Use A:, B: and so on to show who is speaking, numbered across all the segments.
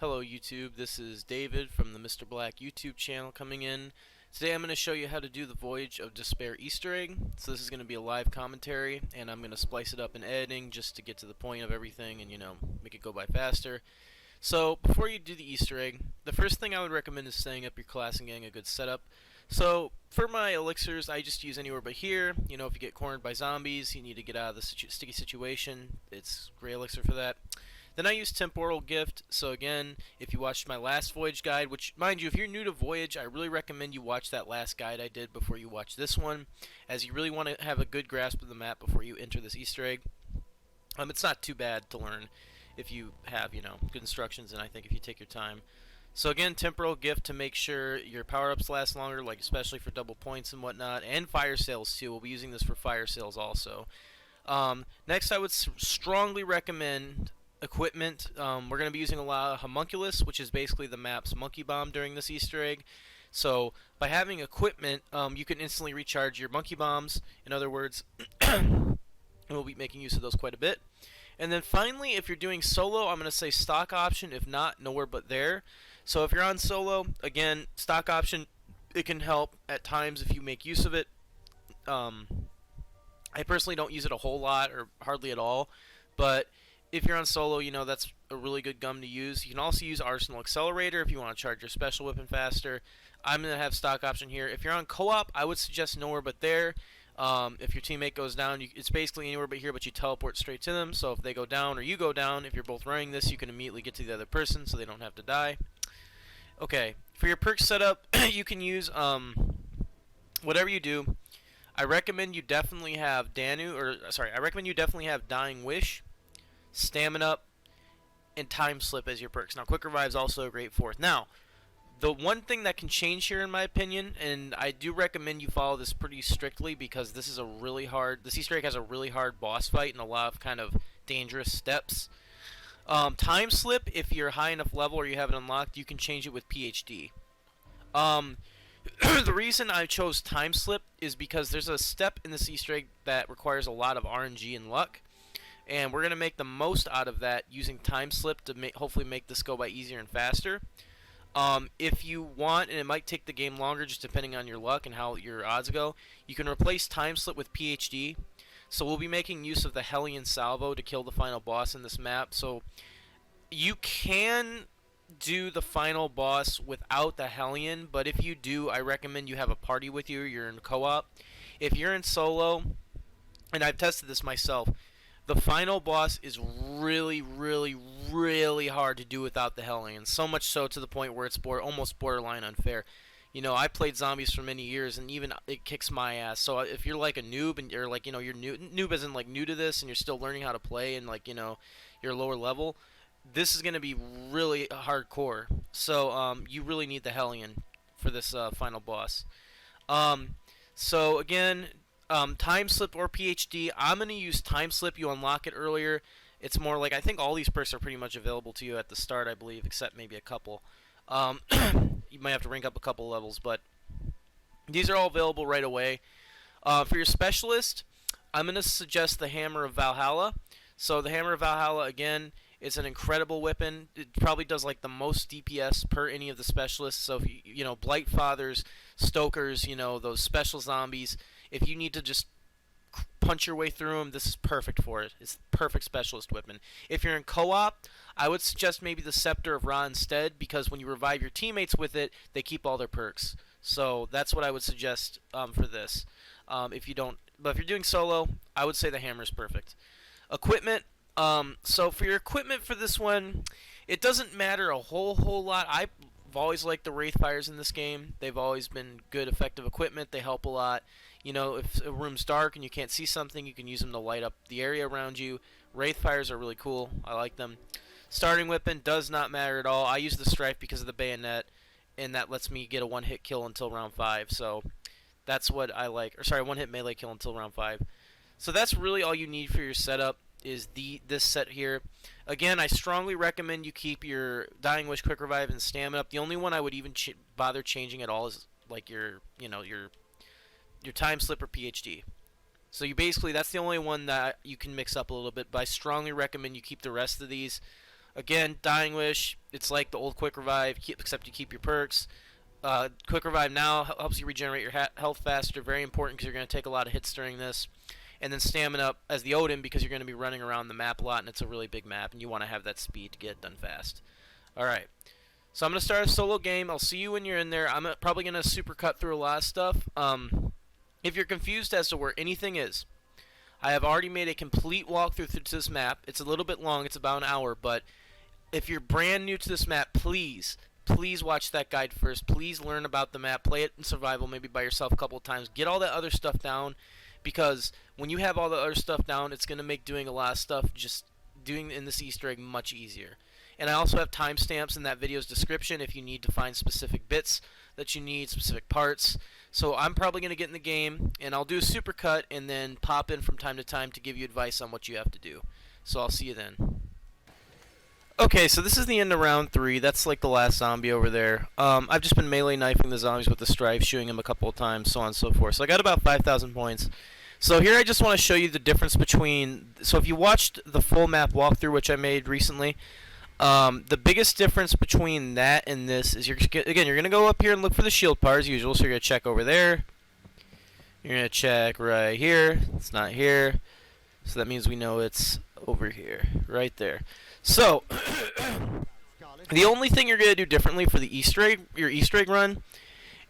A: Hello YouTube, this is David from the Mr. Black YouTube channel coming in. Today I'm going to show you how to do the Voyage of Despair Easter egg. So this is going to be a live commentary, and I'm going to splice it up in editing just to get to the point of everything and, make it go by faster. So before you do the Easter egg, the first thing I would recommend is setting up your class and getting a good setup. So for my elixirs, I just use anywhere but here. If you get cornered by zombies, you need to get out of the sticky situation. It's great elixir for that. Then I use Temporal Gift. So again, if you watched my last Voyage guide, which, mind you, if you're new to Voyage, I really recommend you watch that last guide I did before you watch this one, as you really want to have a good grasp of the map before you enter this Easter egg. It's not too bad to learn if you have, good instructions, and I think if you take your time. So again, Temporal Gift to make sure your power-ups last longer, like especially for double points and whatnot, and fire sales too. We'll be using this for fire sales also. Next, I would strongly recommend equipment. We're going to be using a lot of homunculus, which is basically the map's monkey bomb during this Easter egg. So by having equipment, you can instantly recharge your monkey bombs. In other words, we'll be making use of those quite a bit. And then finally, if you're doing solo, I'm going to say stock option. If not, nowhere but there. So if you're on solo, again, stock option, it can help at times if you make use of it. I personally don't use it a whole lot or hardly at all, but if you're on solo, that's a really good gum to use. You can also use Arsenal Accelerator if you want to charge your special weapon faster. I'm going to have stock option here. If you're on co-op, I would suggest nowhere but there. If your teammate goes down, it's basically anywhere but here, but you teleport straight to them. So if they go down or you go down, if you're both running this, you can immediately get to the other person so they don't have to die. Okay, for your perk setup, you can use whatever you do. I recommend you definitely have I recommend you definitely have Dying Wish, Stamina Up, and Time Slip as your perks. Now, Quick Revive is also a great fourth. Now, the one thing that can change here, in my opinion, and I do recommend you follow this pretty strictly because this is this Easter egg has a really hard boss fight and a lot of kind of dangerous steps. Time Slip, if you're high enough level or you have it unlocked, you can change it with PhD. The reason I chose Time Slip is because there's a step in this Easter egg that requires a lot of RNG and luck. And we're going to make the most out of that using Time Slip to hopefully make this go by easier and faster. If you want, and it might take the game longer just depending on your luck and how your odds go, you can replace Time Slip with PhD. So we'll be making use of the Hellion Salvo to kill the final boss in this map. So you can do the final boss without the Hellion, but if you do, I recommend you have a party with you. You're in co-op. If you're in solo, and I've tested this myself, the final boss is really, really, really hard to do without the Hellion. So much so to the point where it's almost borderline unfair. I played zombies for many years, and even it kicks my ass. So if you're like a noob, and you're like, you're noob isn't like new to this, and you're still learning how to play, and like, you're lower level, this is going to be really hardcore. So you really need the Hellion for this final boss. So again, Time Slip or PhD. I'm going to use Time Slip. You unlock it earlier. It's more like, I think all these perks are pretty much available to you at the start, I believe, except maybe a couple. You might have to rank up a couple levels, but these are all available right away. For your specialist, I'm going to suggest the Hammer of Valhalla. So the Hammer of Valhalla, again, it's an incredible weapon. It probably does like the most DPS per any of the specialists. So if you Blight Fathers, Stokers, those special zombies, if you need to just punch your way through them, this is perfect for it. It's the perfect specialist weapon. If you're in co-op, I would suggest maybe the Scepter of Ra instead, because when you revive your teammates with it, they keep all their perks. So that's what I would suggest for this. But if you're doing solo, I would say the hammer is perfect. Equipment. So for your equipment for this one, it doesn't matter a whole lot. I've always liked the Wraithfires in this game. They've always been good, effective equipment. They help a lot. If a room's dark and you can't see something, you can use them to light up the area around you. Wraithfires are really cool. I like them. Starting weapon does not matter at all. I use the Strife because of the bayonet, and that lets me get a one-hit kill until round 5. So that's what I like. Or sorry, one-hit melee kill until round 5. So that's really all you need for your setup is this set here. Again, I strongly recommend you keep your Dying Wish, Quick Revive, and Stamina up. The only one I would even bother changing at all is like your Time Slip or PhD. So that's the only one that you can mix up a little bit, but I strongly recommend you keep the rest of these. Again, Dying Wish, it's like the old Quick Revive, except you keep your perks. Quick Revive now helps you regenerate your health faster, very important because you're going to take a lot of hits during this. And then Stamina as the Odin because you're going to be running around the map a lot and it's a really big map and you want to have that speed to get it done fast. Alright, so I'm going to start a solo game. I'll see you when you're in there. I'm probably going to super cut through a lot of stuff. If you're confused as to where anything is, I have already made a complete walkthrough through this map. It's a little bit long, it's about an hour, but if you're brand new to this map, please watch that guide first. Please learn about the map. Play it in survival, maybe by yourself a couple of times. Get all that other stuff down, because when you have all the other stuff down, it's going to make doing a lot of stuff, just doing in this Easter egg, much easier. And I also have timestamps in that video's description if you need to find specific bits that you need, specific parts. So I'm probably going to get in the game, and I'll do a supercut and then pop in from time to time to give you advice on what you have to do. So I'll see you then. Okay, so this is the end of round 3. That's like the last zombie over there. I've just been melee knifing the zombies with the strife, shooting them a couple of times, so on and so forth. So I got about 5,000 points. So here I just want to show you the difference between... So if you watched the full map walkthrough, which I made recently, the biggest difference between that and this is, you're going to go up here and look for the shield part as usual. So you're going to check over there. You're going to check right here. It's not here. So that means we know it's over here, right there. So, the only thing you're going to do differently for the your Easter egg run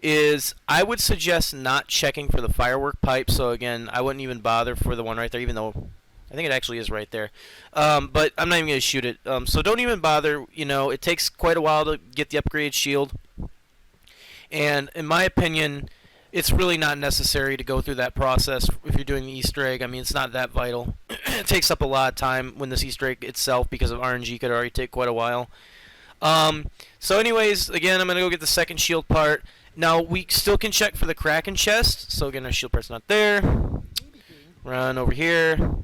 A: is I would suggest not checking for the firework pipe. So again, I wouldn't even bother for the one right there, even though I think it actually is right there. But I'm not even going to shoot it. So don't even bother. You know, it takes quite a while to get the upgraded shield. And in my opinion, it's really not necessary to go through that process if you're doing the Easter egg. I mean, it's not that vital. It takes up a lot of time when this Easter egg itself, because of RNG, could already take quite a while. So anyways, again, I'm going to go get the second shield part. Now, we still can check for the Kraken Chest. So again, our shield part's not there. Run over here.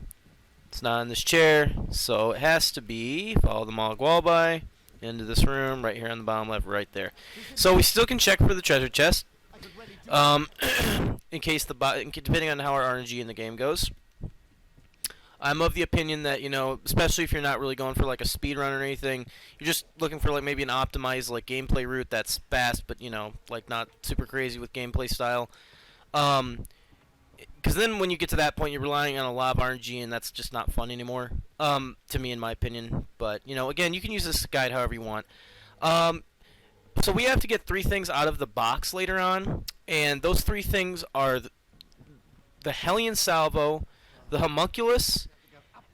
A: It's not in this chair. So it has to be, follow the Mog wall by, into this room, right here on the bottom left, right there. So we still can check for the treasure chest. In case depending on how our RNG in the game goes. I'm of the opinion that, you know, especially if you're not really going for like a speed run or anything, you're just looking for like maybe an optimized like gameplay route that's fast, but you know, like not super crazy with gameplay style. Because then when you get to that point, you're relying on a lot of RNG, and that's just not fun anymore. To me, in my opinion. But you know, again, you can use this guide however you want. So we have to get 3 things out of the box later on, and those 3 things are the Hellion Salvo, the Homunculus,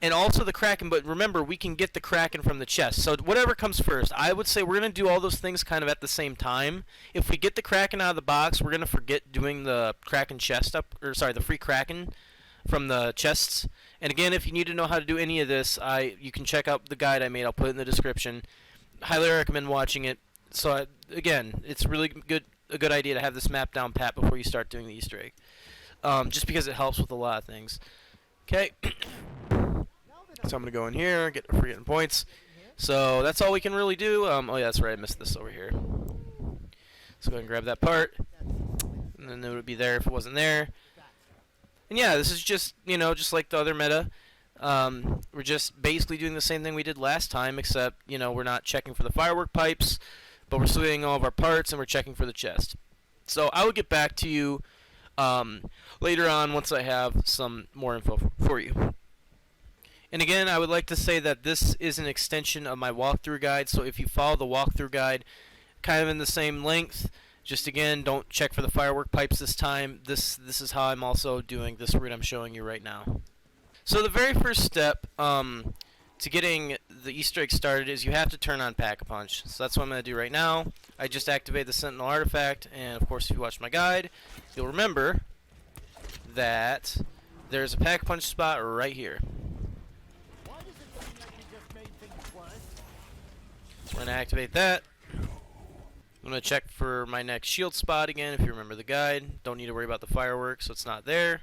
A: and also the Kraken. But remember, we can get the Kraken from the chest. So whatever comes first, I would say we're going to do all those things kind of at the same time. If we get the Kraken out of the box, we're going to forget doing the Kraken chest the free Kraken from the chests. And again, if you need to know how to do any of this, you can check out the guide I made. I'll put it in the description. Highly recommend watching it. So again, it's really a good idea to have this map down pat before you start doing the Easter egg, just because it helps with a lot of things. Okay, so I'm gonna go in here, we're getting points. So that's all we can really do. Oh yeah, that's right, I missed this over here. So go ahead and grab that part, and then it would be there if it wasn't there. And yeah, this is just, you know, just like the other meta. We're just basically doing the same thing we did last time, except, you know, we're not checking for the firework pipes, but we're still getting all of our parts, and we're checking for the chest. So I will get back to you later on once I have some more info for you. And again, I would like to say that this is an extension of my walkthrough guide, so if you follow the walkthrough guide kind of in the same length, just again, don't check for the firework pipes this time. This is how I'm also doing this route I'm showing you right now. So the very first step to getting the Easter egg started is you have to turn on Pack-a-Punch. So that's what I'm going to do right now. I just activated the Sentinel artifact, and of course if you watch my guide, you'll remember that there's a Pack-a-Punch spot right here. So we're going to activate that. I'm going to check for my next shield spot again if you remember the guide. Don't need to worry about the fireworks, so it's not there.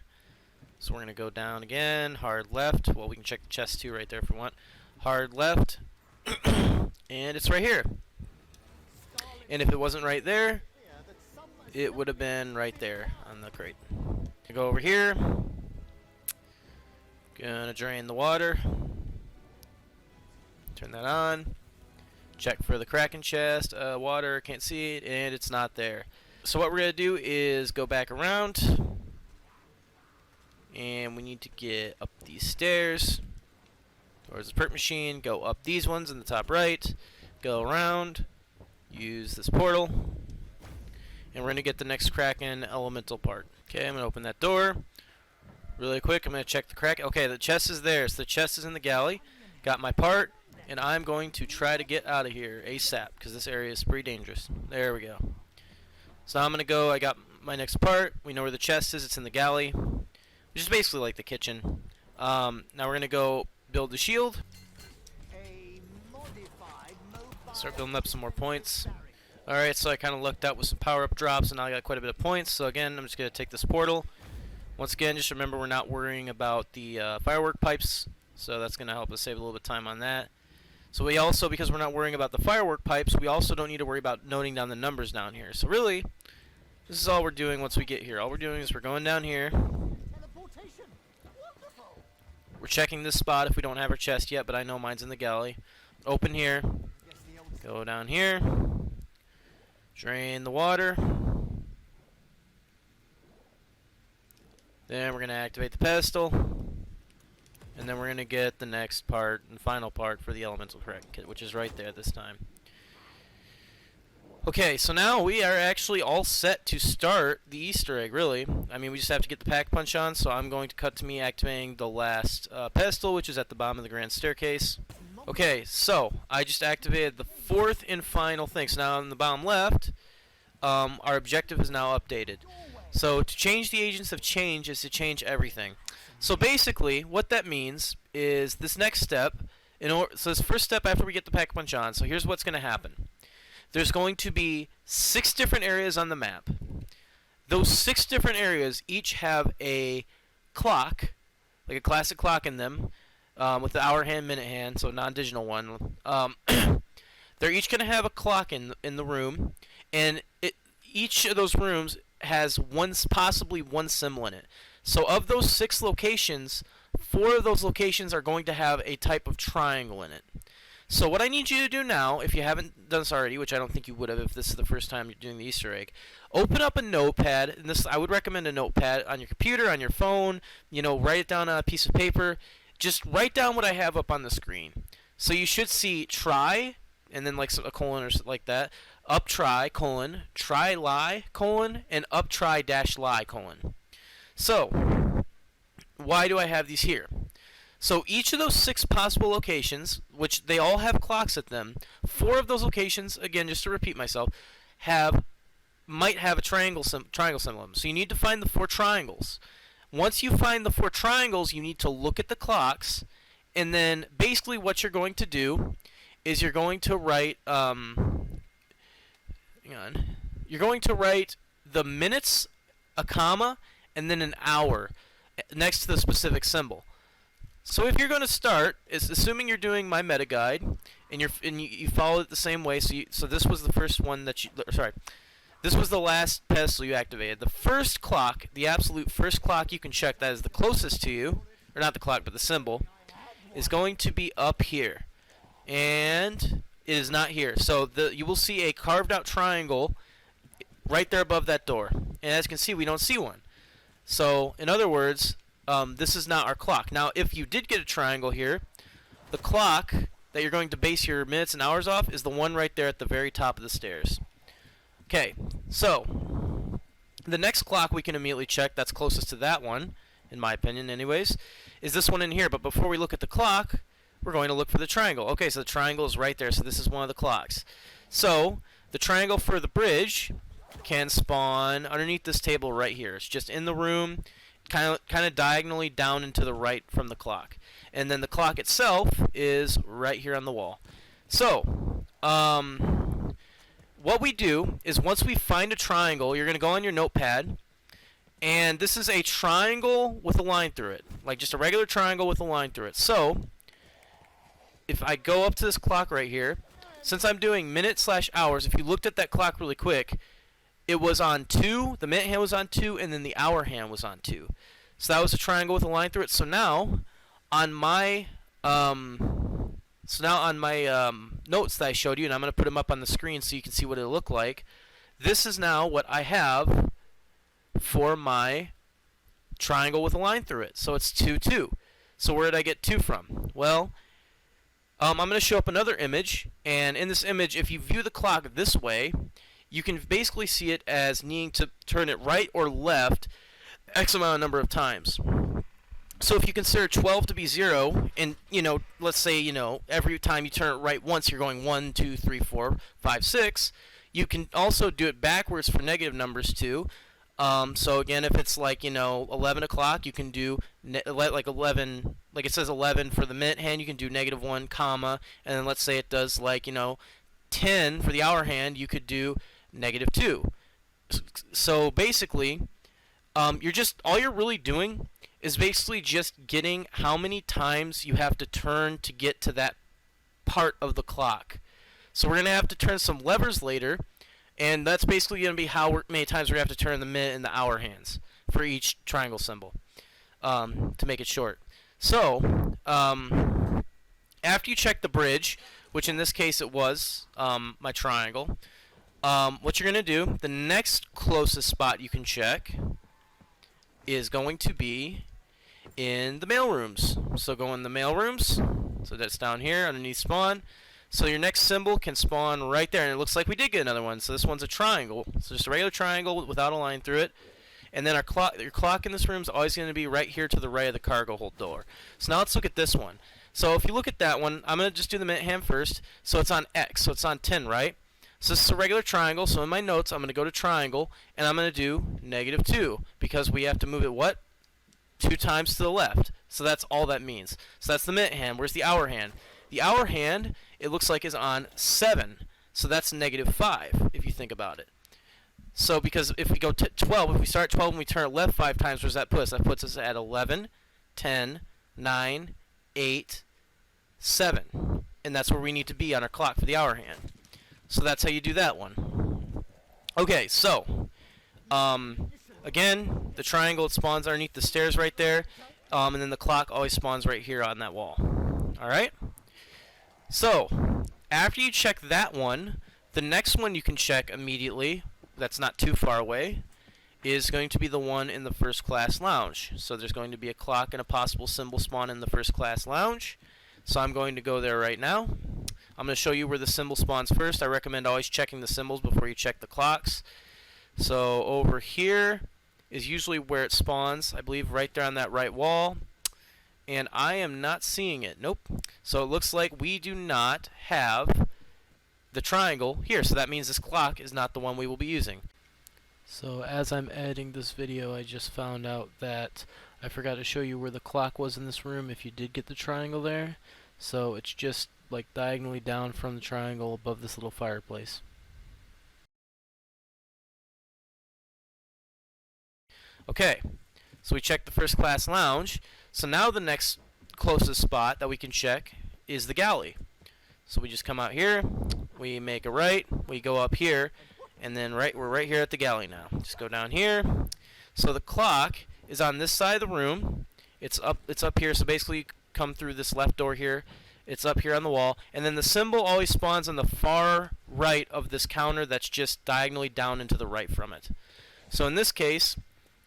A: So we're going to go down again, hard left. Well, we can check the chest too right there if we want. Hard left. And it's right here. And if it wasn't right there, it would have been right there on the crate. Go over here. Gonna drain the water. Turn that on. Check for the Kraken Chest. Water, can't see it, and it's not there. So what we're going to do is go back around. And we need to get up these stairs towards the perk machine. Go up these ones in the top right. Go around. Use this portal. And we're going to get the next Kraken elemental part. Okay, I'm going to open that door. Really quick, I'm going to check the Kraken. Okay, the chest is there. So the chest is in the galley. Got my part. And I'm going to try to get out of here ASAP, because this area is pretty dangerous. There we go. So I'm going to go. I got my next part. We know where the chest is. It's in the galley, which is basically like the kitchen. Now we're going to go build the shield. Start building up some more points. Alright, so I kind of lucked out with some power-up drops, and now I got quite a bit of points. So again, I'm just going to take this portal. Once again, just remember we're not worrying about the firework pipes, so that's going to help us save a little bit of time on that. So we also, because we're not worrying about the firework pipes, we also don't need to worry about noting down the numbers down here. So really, this is all we're doing once we get here. All we're doing is we're going down here. We're checking this spot if we don't have our chest yet, but I know mine's in the galley. Open here. Go down here. Drain the water. Then we're going to activate the pedestal. And then we're going to get the next part and final part for the elemental Kraken kit, which is right there this time. Okay, so now we are actually all set to start the Easter egg, really. I mean, we just have to get the pack punch on, so I'm going to cut to me activating the last pedestal, which is at the bottom of the grand staircase. Okay, so I just activated the fourth and final thing. So now on the bottom left, our objective is now updated. So to change the Agents of Change is to change everything. So basically, what that means is this next step, so this first step after we get the pack punch on, so here's what's going to happen. There's going to be 6 different areas on the map. Those 6 different areas each have a clock, like a classic clock in them, with the hour hand, minute hand, so a non-digital one. They're each going to have a clock in the room, and each of those rooms has possibly one symbol in it. So of those 6 locations, 4 of those locations are going to have a type of triangle in it. So what I need you to do now, if you haven't done this already, which I don't think you would have if this is the first time you're doing the Easter egg, open up a notepad, and this I would recommend a notepad on your computer, on your phone, write it down on a piece of paper. Just write down what I have up on the screen. So you should see try, and then like a colon or something like that, up try, colon, try lie, colon, and up try dash lie, colon. So, why do I have these here? So each of those 6 possible locations, which they all have clocks at them, 4 of those locations, again, just to repeat myself, might have a triangle symbol in them. So you need to find the 4 triangles. Once you find the 4 triangles, you need to look at the clocks, and then basically what you're going to do is you're going to write, you're going to write the minutes, a comma, and then an hour next to the specific symbol. So if you're going to start, assuming you're doing my meta guide, and you follow it the same way. So this was the first one that this was the last pedestal you activated. The first clock, the absolute first clock you can check that is the closest to you, or not the clock, but the symbol, is going to be up here, and it is not here. So you will see a carved out triangle right there above that door, and as you can see, we don't see one. So in other words, this is not our clock. Now, if you did get a triangle here, the clock that you're going to base your minutes and hours off is the one right there at the very top of the stairs. Okay, so the next clock we can immediately check that's closest to that one, in my opinion anyways, is this one in here. But before we look at the clock, we're going to look for the triangle. Okay, so the triangle is right there, so this is one of the clocks. So the triangle for the bridge can spawn underneath this table right here. It's just in the room, kind of diagonally down and to the right from the clock. And then the clock itself is right here on the wall. So, what we do is once we find a triangle, you're going to go on your notepad, and this is a triangle with a line through it, like just a regular triangle with a line through it. So, if I go up to this clock right here, since I'm doing minutes/hours, if you looked at that clock really quick, it was on 2, the minute hand was on 2, and then the hour hand was on 2. So that was a triangle with a line through it. So now, on my So now on my notes that I showed you, and I'm going to put them up on the screen so you can see what it'll look like. This is now what I have for my triangle with a line through it. So it's 2, 2. So where did I get 2 from? Well, I'm going to show up another image, and in this image, if you view the clock this way, you can basically see it as needing to turn it right or left X amount of number of times. So if you consider 12 to be 0, and, let's say, every time you turn it right once, you're going 1, 2, 3, 4, 5, 6, you can also do it backwards for negative numbers too. So again, if it's like, 11 o'clock, you can do like 11, like it says 11 for the minute hand, you can do -1, comma, and then let's say it does like, 10 for the hour hand, you could do -2. So basically, all you're really doing is basically just getting how many times you have to turn to get to that part of the clock. So we're going to have to turn some levers later, and that's basically going to be how many times we have to turn the minute and the hour hands for each triangle symbol, to make it short. So after you check the bridge, which in this case it was my triangle, what you're going to do, the next closest spot you can check is going to be in the mail rooms. So go in the mail rooms. So that's down here underneath spawn. So your next symbol can spawn right there, and it looks like we did get another one. So this one's a triangle. So just a regular triangle without a line through it. And then your clock in this room is always going to be right here to the right of the cargo hold door. So now let's look at this one. So if you look at that one, I'm going to just do the minute hand first. So it's on X, so it's on 10, right? So this is a regular triangle, so in my notes I'm going to go to triangle, and I'm going to do -2, because we have to move it what? 2 times to the left. So that's all that means. So that's the minute hand. Where's the hour hand? The hour hand, it looks like, is on 7. So that's -5, if you think about it. So because if we go to 12, if we start at 12 and we turn it left 5 times, where does that put us? That puts us at 11, 10, 9, 8, 7. And that's where we need to be on our clock for the hour hand. So that's how you do that one. Okay, so again, the triangle, it spawns underneath the stairs right there, and then the clock always spawns right here on that wall. Alright? So, after you check that one, the next one you can check immediately, that's not too far away, is going to be the one in the first class lounge. So there's going to be a clock and a possible symbol spawn in the first class lounge. So I'm going to go there right now. I'm going to show you where the symbol spawns first. I recommend always checking the symbols before you check the clocks. So over here is usually where it spawns, I believe right there on that right wall. And I am not seeing it. Nope. So it looks like we do not have the triangle here. So that means this clock is not the one we will be using. So as I'm editing this video, I just found out that I forgot to show you where the clock was in this room if you did get the triangle there. So it's just like diagonally down from the triangle above this little fireplace. Okay, so we checked the first class lounge. So now the next closest spot that we can check is the galley. So we just come out here, we make a right, we go up here, and then we're right here at the galley now. Just go down here. So the clock is on this side of the room. It's up here, so basically you come through this left door here. It's up here on the wall, and then the symbol always spawns on the far right of this counter that's just diagonally down and to the right from it. So in this case,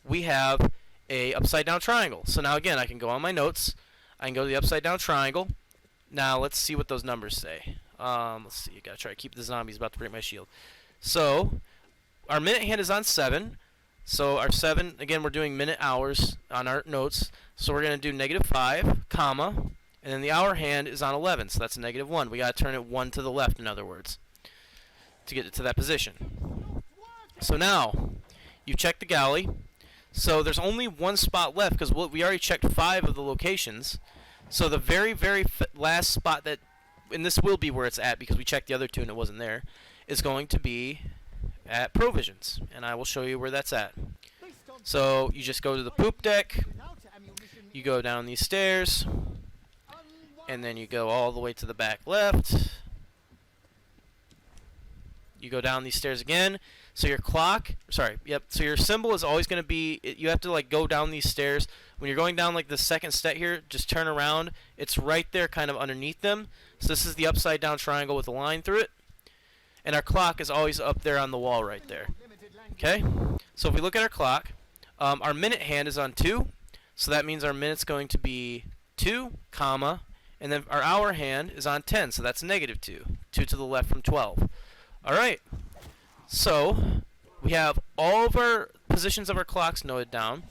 A: we have a upside down triangle. So now again, I can go on my notes, I can go to the upside down triangle. Now let's see what those numbers say. Let's see, you gotta try to keep the zombies about to break my shield. So our minute hand is on 7. So our 7, again, we're doing minute hours on our notes. So we're gonna do -5, comma, and then the hour hand is on 11, so that's -1. We got to turn it 1 to the left, in other words, to get it to that position. So now, you check the galley. So there's only one spot left, because we already checked 5 of the locations. So the very, very last spot that, and this will be where it's at, because we checked the other 2 and it wasn't there, is going to be at Provisions. And I will show you where that's at. So you just go to the poop deck, you go down these stairs, and then you go all the way to the back left, You go down these stairs again. So your clock, sorry, yep. So your symbol is always going to be, you have to like go down these stairs. When you're going down like the second step here, just turn around. It's right there kind of underneath them. So this is the upside down triangle with a line through it. And our clock is always up there on the wall right there. Okay? So if we look at our clock, our minute hand is on 2. So that means our minute's going to be 2, comma, and then our hour hand is on 10. So that's -2. 2 to the left from 12. Alright. So we have all of our positions of our clocks noted down.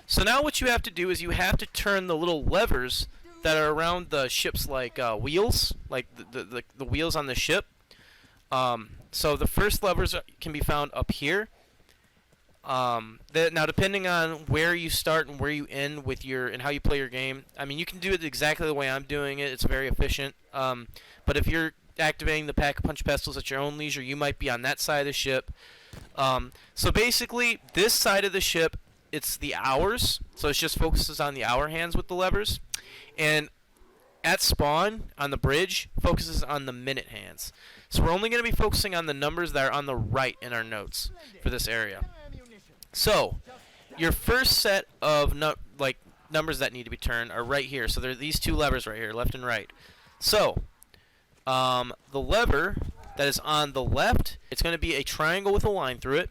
A: So now what you have to do is you have to turn the little levers that are around the ship's like wheels, like the wheels on the ship. So the first levers can be found up here. Now depending on where you start and where you end with your and how you play your game, I mean you can do it exactly the way I'm doing it. It's very efficient. But if you're activating the Pack-a-Punch Pedestals at your own leisure, you might be on that side of the ship. So basically, this side of the ship, it's the hours. So it just focuses on the hour hands with the levers. And at spawn, on the bridge, focuses on the minute hands. So we're only going to be focusing on the numbers that are on the right in our notes for this area. So, your first set of numbers that need to be turned are right here. So there are these two levers right here, left and right. So, the lever that is on the left, it's going to be a triangle with a line through it.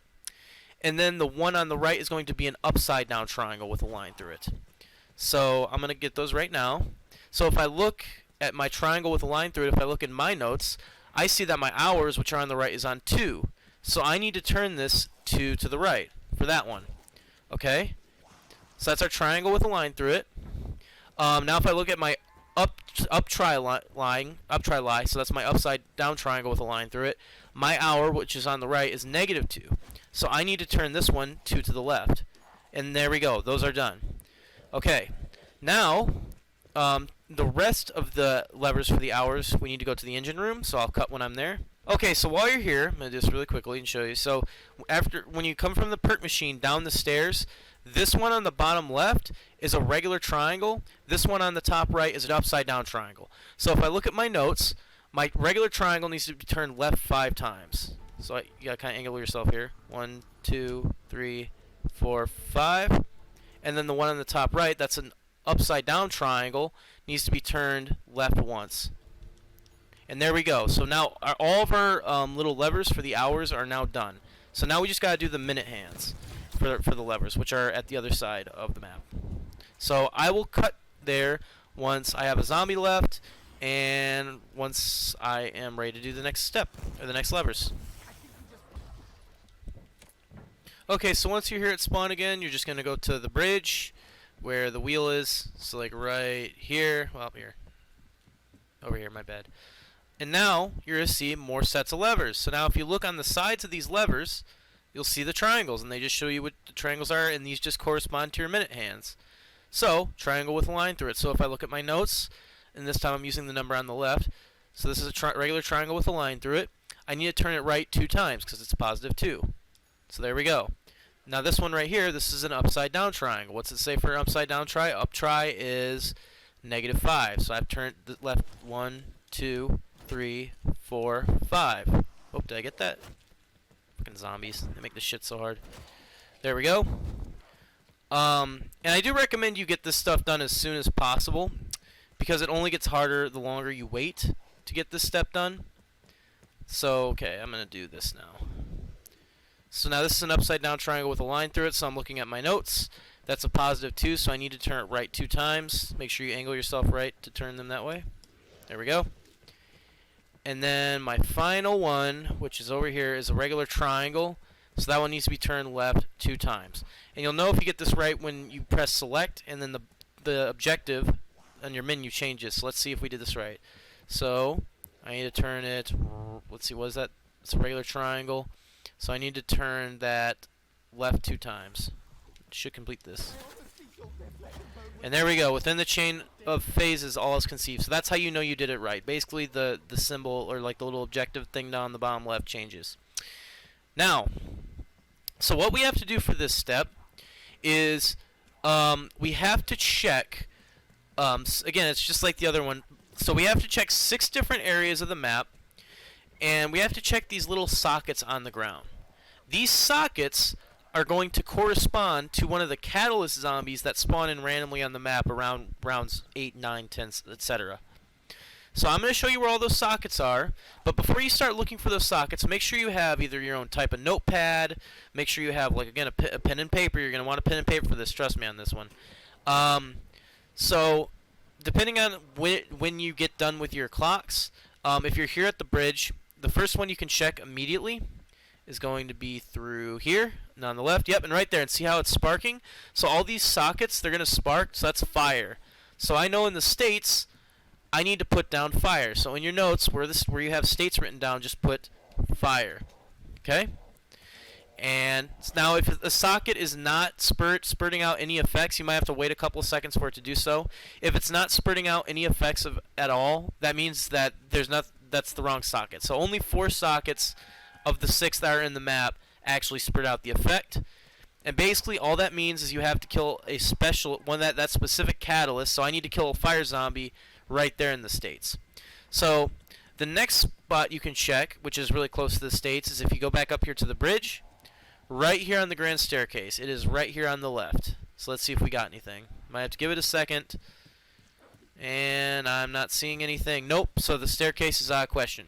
A: And then the one on the right is going to be an upside down triangle with a line through it. So I'm going to get those right now. So if I look at my triangle with a line through it, if I look in my notes, I see that my hours, which are on the right, is on 2. So I need to turn this 2 to the right for that one. Okay? So that's our triangle with a line through it. Now if I look at my up try lie, so that's my upside down triangle with a line through it. My hour, which is on the right, is -2. So I need to turn this one 2 to the left. And there we go. Those are done. Okay. Now, the rest of the levers for the hours, we need to go to the engine room, so I'll cut when I'm there. Okay, so while you're here, I'm going to do this really quickly and show you. So when you come from the perk machine down the stairs, this one on the bottom left is a regular triangle. This one on the top right is an upside down triangle. So if I look at my notes, my regular triangle needs to be turned left 5 times. So you got to kind of angle yourself here. 1, 2, 3, 4, 5. And then the one on the top right, that's an upside down triangle, needs to be turned left once. And there we go. So now all of our little levers for the hours are now done. So now we just got to do the minute hands for the levers, which are at the other side of the map. So I will cut there once I have a zombie left and once I am ready to do the next step, or the next levers. Okay, so once you're here at spawn again, you're just going to go to the bridge where the wheel is. So like right here, well here. Over here, my bad. And now you're going to see more sets of levers. So now if you look on the sides of these levers, you'll see the triangles, and they just show you what the triangles are, and these just correspond to your minute hands. So, triangle with a line through it. So if I look at my notes, and this time I'm using the number on the left, so this is a regular triangle with a line through it. I need to turn it right 2 times because it's +2. So there we go. Now this one right here, this is an upside down triangle. What's it say for an upside down try? Up try is -5. So I've turned the left 1, 2, 3, 4, 5. Oh, did I get that? Fucking zombies. They make this shit so hard. There we go. And I do recommend you get this stuff done as soon as possible, because it only gets harder the longer you wait to get this step done. So, okay, I'm going to do this now. So now this is an upside down triangle with a line through it, so I'm looking at my notes. That's a +2, so I need to turn it right 2 times. Make sure you angle yourself right to turn them that way. There we go. And then my final one, which is over here, is a regular triangle. So that one needs to be turned left 2 times. And you'll know if you get this right when you press select, and then the objective on your menu changes. So let's see if we did this right. So I need to turn it, let's see, what is that? It's a regular triangle. So I need to turn that left 2 times. It should complete this. And there we go. Within the chain of phases, all is conceived. So that's how you know you did it right. Basically, the symbol, or like the little objective thing down the bottom left, changes. Now, so what we have to do for this step is we have to check, again, it's just like the other one. So we have to check 6 different areas of the map, and we have to check these little sockets on the ground. These sockets are going to correspond to one of the catalyst zombies that spawn in randomly on the map around rounds 8, 9, 10, etc. So I'm going to show you where all those sockets are, but before you start looking for those sockets, make sure you have either your own type of notepad, make sure you have, like, again, a pen and paper. You're going to want a pen and paper for this, trust me on this one. So depending on when you get done with your clocks, if you're here at the bridge, the first one you can check immediately is going to be through here, and on the left, yep, and right there, and see how it's sparking? So all these sockets, they're going to spark, so that's fire. So I know in the states, I need to put down fire. So in your notes, where you have states written down, just put fire, okay? And now if the socket is not spurting out any effects, you might have to wait a couple of seconds for it to do so. If it's not spurting out any effects at all, that means that that's the wrong socket. So only 4 sockets of the 6 that are in the map actually spurt out the effect. And basically all that means is you have to kill a special one, that specific catalyst. So I need to kill a fire zombie right there in the states. So the next spot you can check, which is really close to the states, is if you go back up here to the bridge, right here on the grand staircase. It is right here on the left. So let's see if we got anything. Might have to give it a second. And I'm not seeing anything. Nope, so the staircase is out of question.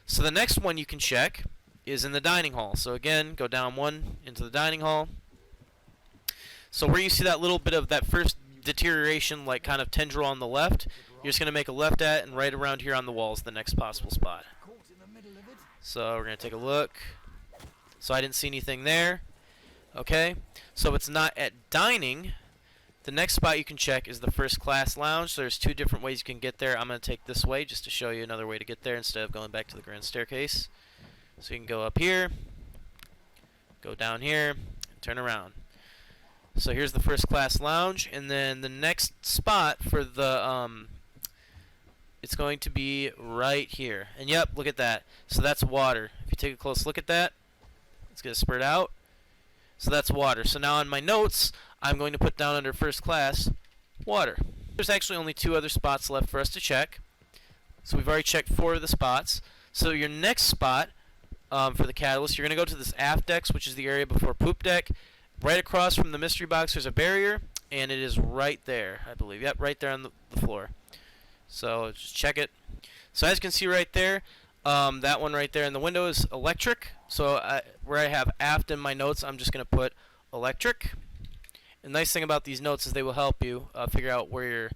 A: So the next one you can check is in the dining hall. So again, go down 1 into the dining hall. So where you see that little bit of that first deterioration, like kind of tendril on the left, you're just going to make a left at, and right around here on the wall is the next possible spot. So we're going to take a look. So I didn't see anything there. Okay, so it's not at dining. The next spot you can check is the first class lounge. So there's 2 different ways you can get there. I'm going to take this way just to show you another way to get there instead of going back to the grand staircase. So you can go up here, go down here, and turn around. So here's the first class lounge, and then the next spot for the it's going to be right here. And yep, look at that. So that's water. If you take a close look at that, it's going to spurt out. So that's water. So now in my notes, I'm going to put down under first class, water. There's actually only 2 other spots left for us to check. So we've already checked 4 of the spots. So your next spot for the catalyst, you're going to go to this aft decks, which is the area before poop deck. Right across from the mystery box, there's a barrier, and it is right there, I believe. Yep, right there on the floor. So just check it. So as you can see right there, that one right there in the window is electric. So where I have aft in my notes, I'm just going to put electric. And the nice thing about these notes is they will help you figure out where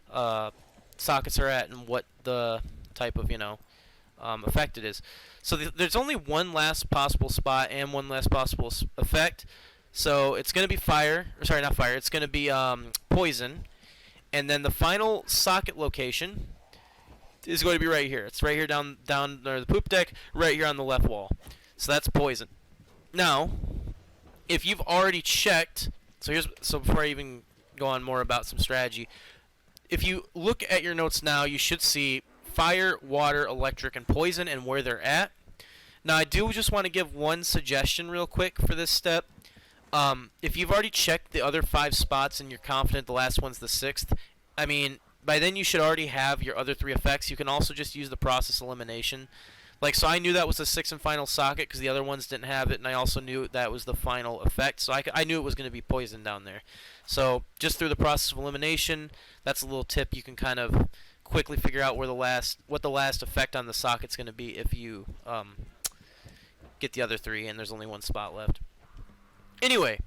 A: your sockets are at and what the type of, effect it is. So there's only one last possible spot and one last possible effect. So it's going to be fire, or sorry, not fire, it's going to be poison. And then the final socket location is going to be right here. It's right here down near the poop deck, right here on the left wall. So that's poison. Now, if you've already checked, so before I even go on more about some strategy, if you look at your notes now, you should see fire, water, electric, and poison and where they're at. Now, I do just want to give one suggestion real quick for this step. If you've already checked the other 5 spots and you're confident the last one's the 6th, I mean, by then you should already have your other 3 effects. You can also just use the process elimination. Like, so I knew that was the 6th and final socket because the other ones didn't have it, and I also knew that was the final effect. So I knew it was going to be poison down there. So just through the process of elimination, that's a little tip. You can kind of quickly figure out what the last effect on the socket's going to be if you get the other 3, and there's only 1 spot left. Anyway,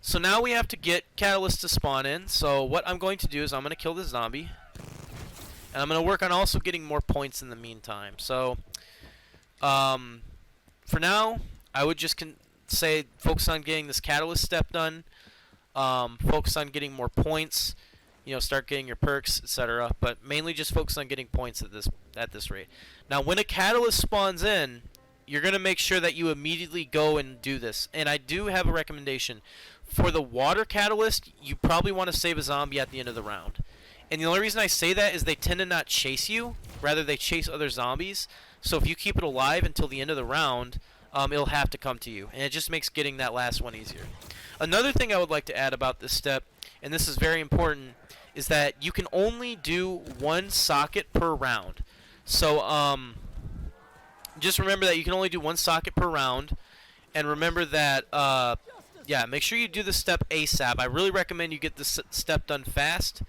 A: so now we have to get catalysts to spawn in. So what I'm going to do is I'm going to kill this zombie, and I'm going to work on also getting more points in the meantime. So for now, I would just say focus on getting this catalyst step done. Focus on getting more points. Start getting your perks, etc. But mainly just focus on getting points at this rate. Now, when a catalyst spawns in, you're going to make sure that you immediately go and do this. And I do have a recommendation. For the water catalyst, you probably want to save a zombie at the end of the round. And the only reason I say that is they tend to not chase you. Rather, they chase other zombies. So if you keep it alive until the end of the round, it'll have to come to you. And it just makes getting that last one easier. Another thing I would like to add about this step, and this is very important, is that you can only do 1 socket per round. So, Just remember that you can only do one socket per round, and remember that, yeah, make sure you do the step ASAP. I really recommend you get this step done fast.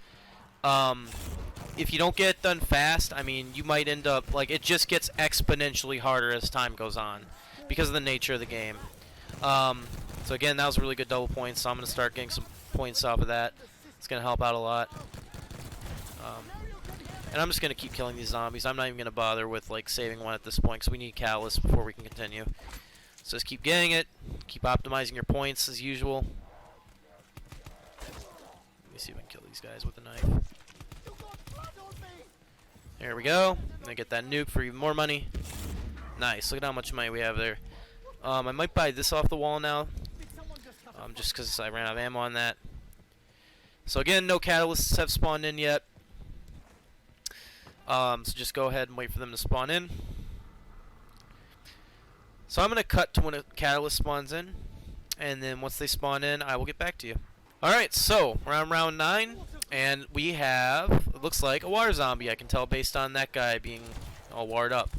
A: If you don't get it done fast, I mean, you might end up, like, it just gets exponentially harder as time goes on because of the nature of the game. So again, that was a really good double point, so I'm going to start getting some points off of that. It's going to help out a lot. And I'm just going to keep killing these zombies. I'm not even going to bother with like saving one at this point because we need catalyst before we can continue. So just keep getting it. Keep optimizing your points as usual. Let me see if I can kill these guys with a knife. There we go. I'm going to get that nuke for even more money. Nice. Look at how much money we have there. I might buy this off the wall now. Just because I ran out of ammo on that. So again, no catalysts have spawned in yet. So just go ahead and wait for them to spawn in. So I'm going to cut to when a catalyst spawns in, and then once they spawn in, I will get back to you. Alright, so we're on round 9, and we have, it looks like, a water zombie, I can tell based on that guy being all wired up.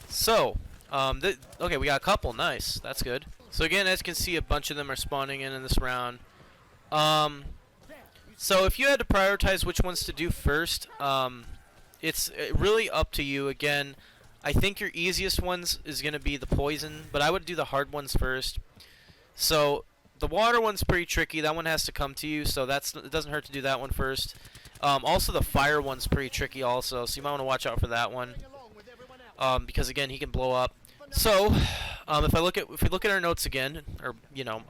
A: So, okay, we got a couple, nice, that's good. So again, as you can see, a bunch of them are spawning in this round. So if you had to prioritize which ones to do first, it's really up to you. Again, I think your easiest ones is going to be the poison, but I would do the hard ones first. So the water one's pretty tricky. That one has to come to you, so it doesn't hurt to do that one first. Also, the fire one's pretty tricky also, so you might want to watch out for that one. Because again, he can blow up. So if we look at our notes again, or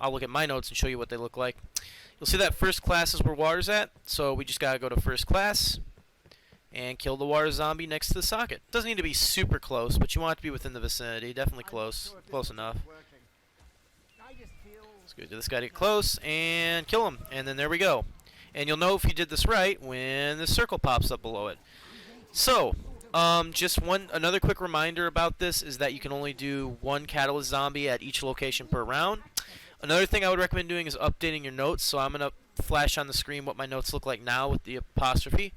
A: I'll look at my notes and show you what they look like. You'll see that first class is where water's at, so we just gotta go to first class and kill the water zombie next to the socket. Doesn't need to be super close, but you want it to be within the vicinity. Definitely close enough. Let's go to this guy to get close and kill him, and then there we go. And you'll know if you did this right when the circle pops up below it. So just another quick reminder about this is that you can only do one catalyst zombie at each location per round. Another thing I would recommend doing is updating your notes. So I'm going to flash on the screen what my notes look like now with the apostrophe.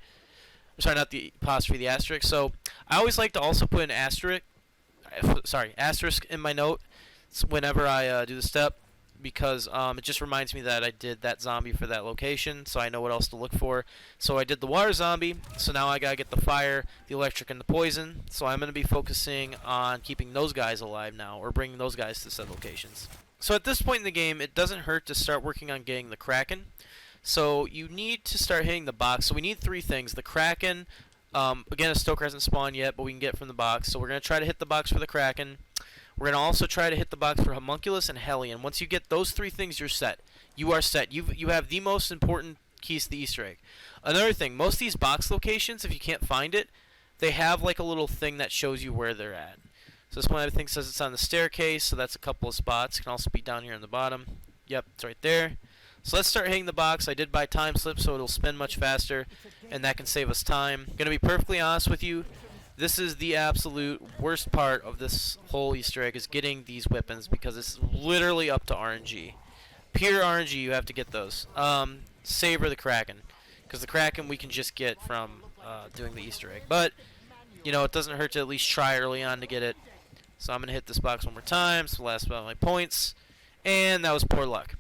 A: Sorry, not the apostrophe, the asterisk. So I always like to also put an asterisk in my note whenever I do the step, because it just reminds me that I did that zombie for that location, so I know what else to look for. So I did the water zombie, so now I gotta get the fire, the electric, and the poison. So I'm gonna be focusing on keeping those guys alive now, or bringing those guys to said locations. So at this point in the game, it doesn't hurt to start working on getting the Kraken. So you need to start hitting the box. So we need 3 things. The Kraken, again, a Stoker hasn't spawned yet, but we can get it from the box. So we're going to try to hit the box for the Kraken. We're going to also try to hit the box for Homunculus and Hellion. Once you get those 3 things, you're set. You are set. You have the most important keys to the Easter egg. Another thing, most of these box locations, if you can't find it, they have like a little thing that shows you where they're at. So this one I think says it's on the staircase, so that's a couple of spots. It can also be down here on the bottom. Yep, it's right there. So let's start hitting the box. I did buy time slip, so it'll spin much faster, and that can save us time. I'm going to be perfectly honest with you. This is the absolute worst part of this whole Easter egg, is getting these weapons, because it's literally up to RNG. Pure RNG, you have to get those. Savor the Kraken, because the Kraken we can just get from doing the Easter egg. But, it doesn't hurt to at least try early on to get it. So I'm going to hit this box one more time, so last about my points. And that was poor luck.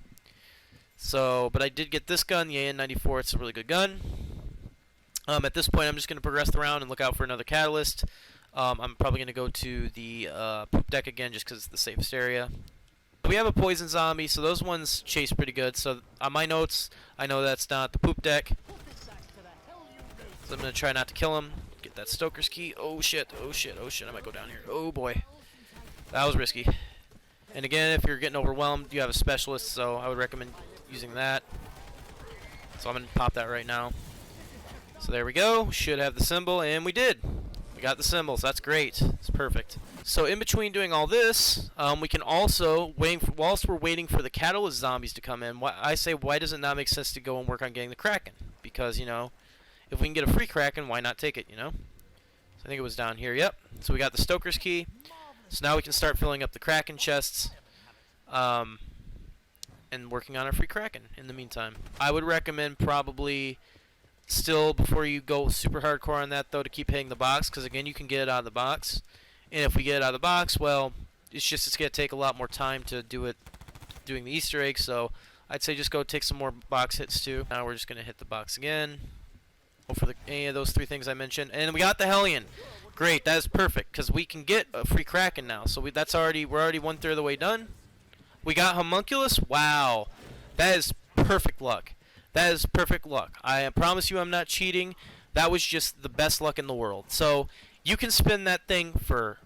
A: So, but I did get this gun, the AN-94. It's a really good gun. At this point, I'm just going to progress the round and look out for another catalyst. I'm probably going to go to the poop deck again just because it's the safest area. We have a poison zombie, so those ones chase pretty good. So on my notes, I know that's not the poop deck. So I'm going to try not to kill him. Get that Stoker's key. Oh shit, oh shit, oh shit. I might go down here. Oh boy. That was risky. And again, if you're getting overwhelmed, you have a specialist, so I would recommend using that. So I'm going to pop that right now. So there we go. Should have the symbol, and we did. We got the symbols. That's great. It's perfect. So in between doing all this, we can also, whilst we're waiting for the catalyst zombies to come in, I say, why does it not make sense to go and work on getting the Kraken? Because, if we can get a free Kraken, why not take it, So I think it was down here. Yep. So we got the Stoker's key. So now we can start filling up the Kraken chests. And working on a free Kraken in the meantime. I would recommend probably still, before you go super hardcore on that though, to keep hitting the box, because again you can get it out of the box, And if we get it out of the box, well, it's going to take a lot more time to do it doing the Easter egg, so I'd say just go take some more box hits too. Now we're just going to hit the box again. Hope for any of those 3 things I mentioned. And we got the Hellion. Great, that is perfect, because we can get a free Kraken now. So we're already 1/3 of the way done. We got Homunculus. Wow. That is perfect luck. That is perfect luck. I promise you I'm not cheating. That was just the best luck in the world. So you can spin that thing for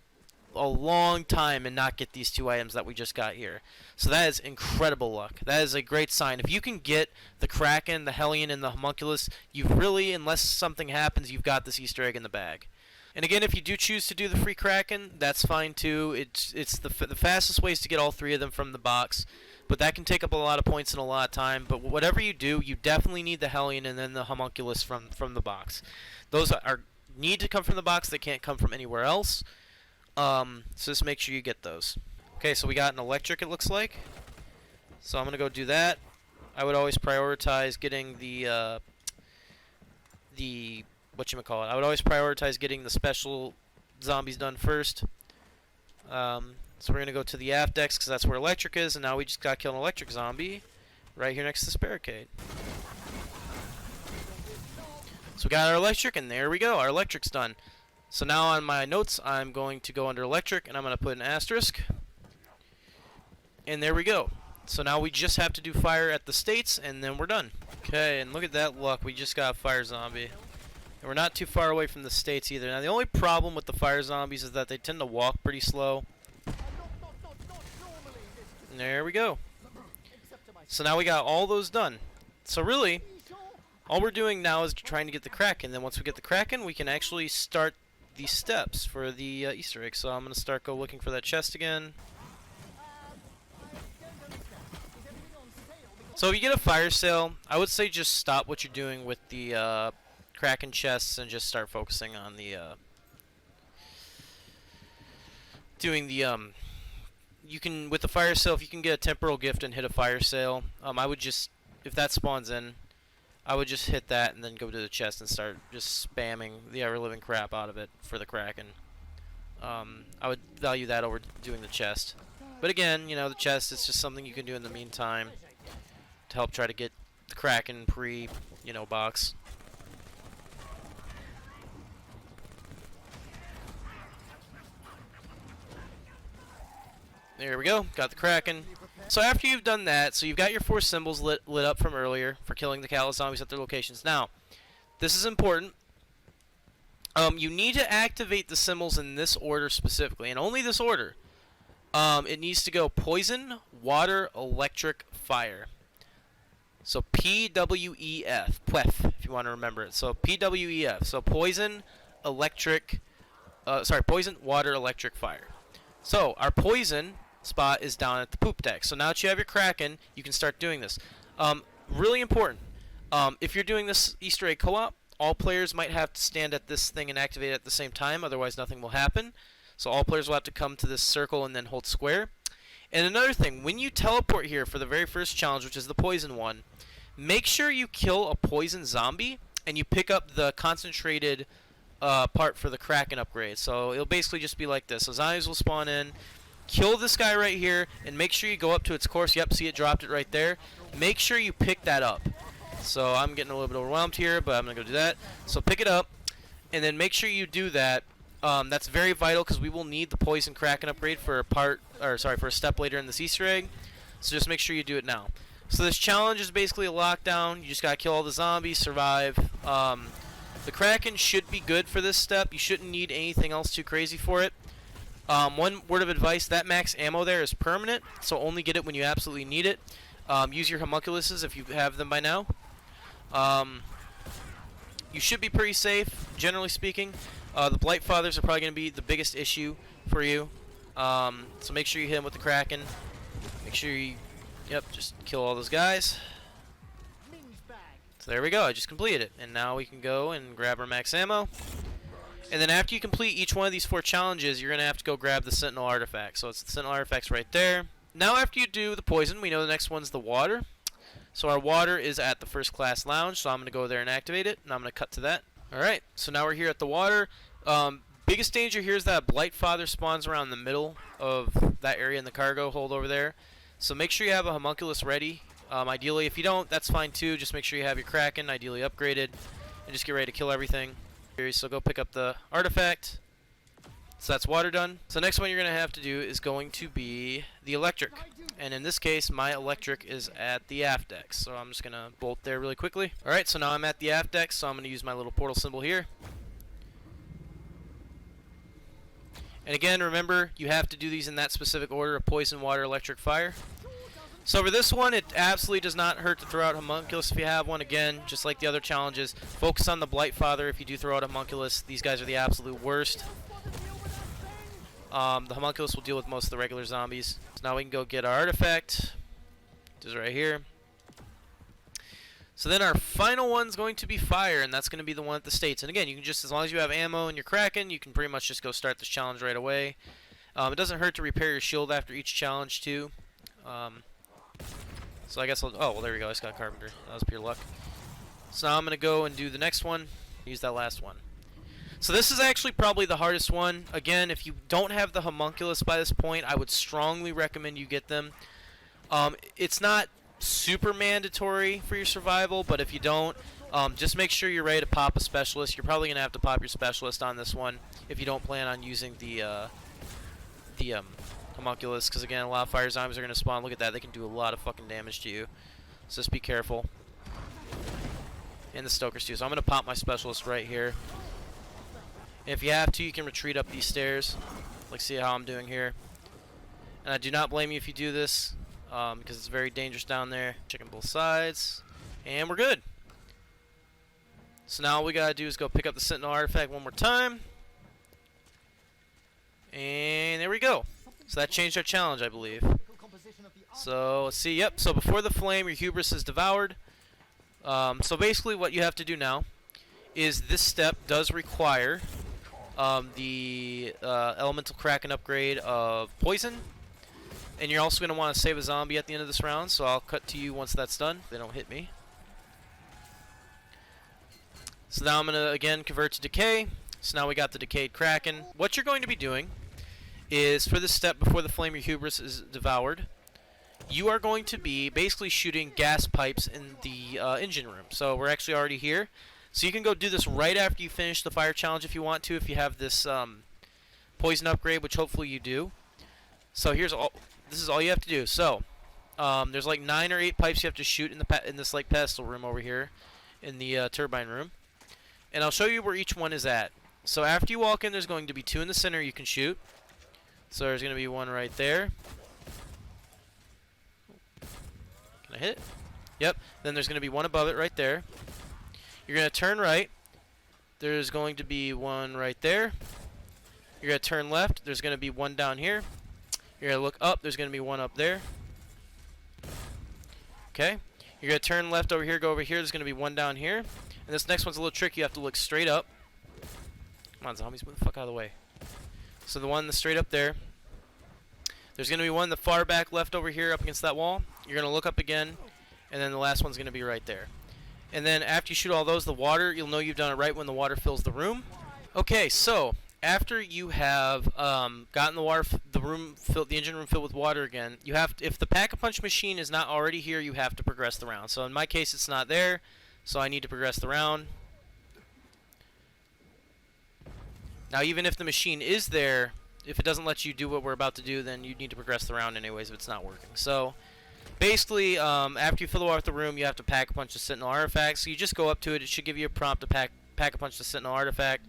A: a long time and not get these 2 items that we just got here. So that is incredible luck. That is a great sign. If you can get the Kraken, the Hellion, and the Homunculus, you've really, unless something happens, you've got this Easter egg in the bag. And again, if you do choose to do the free Kraken, that's fine too. It's the fastest ways to get all 3 of them from the box, but that can take up a lot of points and a lot of time. But whatever you do, you definitely need the Hellion and then the Homunculus from the box. Those need to come from the box. They can't come from anywhere else. So just make sure you get those. Okay, so we got an electric, it looks like. So I'm gonna go do that. I would always prioritize getting the whatchamacallit. I would always prioritize getting the special zombies done first. So we're gonna go to the aft decks because that's where electric is, and now we just got to kill an electric zombie right here next to this barricade. So we got our electric, and there we go. Our electric's done. So now on my notes, I'm going to go under electric, and I'm going to put an asterisk. And there we go. So now we just have to do fire at the states, and then we're done. Okay, and look at that luck. We just got a fire zombie. And we're not too far away from the states either. Now the only problem with the fire zombies is that they tend to walk pretty slow. And there we go. So now we got all those done. So really, all we're doing now is trying to get the Kraken. Then once we get the Kraken, we can actually start the steps for the Easter egg. So I'm going to go looking for that chest again. So if you get a fire sale, I would say just stop what you're doing with the Kraken chests and just start focusing on the you can, with the fire sale, if you can get a temporal gift and hit a fire sale, I would just, if that spawns in, I would just hit that and then go to the chest and start just spamming the ever-living crap out of it for the Kraken. I would value that over doing the chest. But again, you know, the chest is just something you can do in the meantime to help try to get the Kraken box. There we go, got the Kraken. So after you've done that, so you've got your 4 symbols lit up from earlier for killing the Callous zombies at their locations. Now, this is important. You need to activate the symbols in this order specifically, and only this order. It needs to go poison, water, electric, fire. So PWEF, PWEF, if you want to remember it. So PWEF. So poison, electric, poison, water, electric, fire. So our poison spot is down at the poop deck. So now that you have your Kraken, you can start doing this. Really important. If you're doing this Easter egg co-op, all players might have to stand at this thing and activate it at the same time, otherwise nothing will happen. So all players will have to come to this circle and then hold square. And another thing, when you teleport here for the very first challenge, which is the poison one, make sure you kill a poison zombie and you pick up the concentrated part for the Kraken upgrade. So it'll basically just be like this. So zombies will spawn in, kill this guy right here, and make sure you go up to its course. Yep, see, it dropped it right there. Make sure you pick that up. So I'm getting a little bit overwhelmed here, but I'm going to go do that. So pick it up, and then make sure you do that. That's very vital because we will need the poison Kraken upgrade for a step later in this Easter egg. So just make sure you do it now. So this challenge is basically a lockdown. You just got to kill all the zombies, survive. The Kraken should be good for this step. You shouldn't need anything else too crazy for it. One word of advice, that max ammo there is permanent, so only get it when you absolutely need it. Use your homunculuses if you have them by now. You should be pretty safe, generally speaking. The Blight Fathers are probably going to be the biggest issue for you. So make sure you hit them with the Kraken. Make sure you, just kill all those guys. So there we go, I just completed it. And now we can go and grab our max ammo. And then after you complete each one of these 4 challenges, you're going to have to go grab the Sentinel artifact. So it's the Sentinel artifacts right there. Now after you do the poison, we know the next one's the water. So our water is at the first class lounge, so I'm going to go there and activate it, and I'm going to cut to that. Alright, so now we're here at the water. Biggest danger here is that Blightfather spawns around the middle of that area in the cargo hold over there. So make sure you have a homunculus ready. Ideally, if you don't, that's fine too. Just make sure you have your Kraken, ideally upgraded, and just get ready to kill everything. So go pick up the artifact. So that's water done. So next one you're going to have to do is going to be the electric. And in this case, my electric is at the aft deck. So I'm just going to bolt there really quickly. Alright, so now I'm at the aft deck, so I'm going to use my little portal symbol here. And again, remember, you have to do these in that specific order of poison, water, electric, fire. So for this one, it absolutely does not hurt to throw out homunculus if you have one. Again, just like the other challenges, focus on the Blightfather if you do throw out homunculus. These guys are the absolute worst. The homunculus will deal with most of the regular zombies. So now we can go get our artifact, which is right here. So then our final one's going to be fire, and that's going to be the one at the States. And again, you can just, as long as you have ammo and your Kraken, you can pretty much just go start this challenge right away. It doesn't hurt to repair your shield after each challenge too. So I guess I'll, oh, well there we go, I just got Carpenter. That was pure luck. So now I'm going to go and do the next one, use that last one. So this is actually probably the hardest one. Again, if you don't have the homunculus by this point, I would strongly recommend you get them. It's not super mandatory for your survival, but if you don't, just make sure you're ready to pop a specialist. You're probably going to have to pop your specialist on this one if you don't plan on using the homunculus, because again, a lot of fire zombies are going to spawn. Look at that, they can do a lot of fucking damage to you. So just be careful. And the stokers too. So I'm going to pop my specialist right here. And if you have to, you can retreat up these stairs. Like, see how I'm doing here. And I do not blame you if you do this, because it's very dangerous down there. Checking both sides. And we're good. So now all we got to do is go pick up the Sentinel artifact one more time. And there we go. So that changed our challenge, I believe. So let's see. Yep. So before the flame, your hubris is devoured. So basically, what you have to do now is this step does require the elemental Kraken upgrade of poison, and you're also going to want to save a zombie at the end of this round. So I'll cut to you once that's done. They don't hit me. So now I'm going to again convert to decay. So now we got the decayed Kraken. What you're going to be doing is, for this step before the flame your hubris is devoured, you are going to be basically shooting gas pipes in the engine room. So we're actually already here. So you can go do this right after you finish the fire challenge if you want to, if you have this poison upgrade, which hopefully you do. So here's all. This is all you have to do. So there's like 9 or 8 pipes you have to shoot in this like pedestal room over here, in the turbine room. And I'll show you where each one is at. So after you walk in, there's going to be 2 in the center you can shoot. So there's going to be 1 right there. Can I hit it? Yep. Then there's going to be 1 above it right there. You're going to turn right. There's going to be 1 right there. You're going to turn left. There's going to be 1 down here. You're going to look up. There's going to be 1 up there. Okay. You're going to turn left over here, go over here. There's going to be 1 down here. And this next one's a little tricky. You have to look straight up. Come on, zombies. Move the fuck out of the way. So the one that's straight up there. There's going to be 1 the far back left over here up against that wall. You're going to look up again. And then the last one's going to be right there. And then after you shoot all those, the water, you'll know you've done it right when the water fills the room. Okay, so after you have gotten the water, the engine room filled with water again, you have to, if the pack-a-punch machine is not already here, you have to progress the round. So in my case, it's not there, so I need to progress the round. Now, even if the machine is there, if it doesn't let you do what we're about to do, then you need to progress the round anyways if it's not working. So basically, after you fill the water with the room, you have to pack-a-punch the Sentinel artifact. So you just go up to it. It should give you a prompt to pack-a-punch the Sentinel artifact.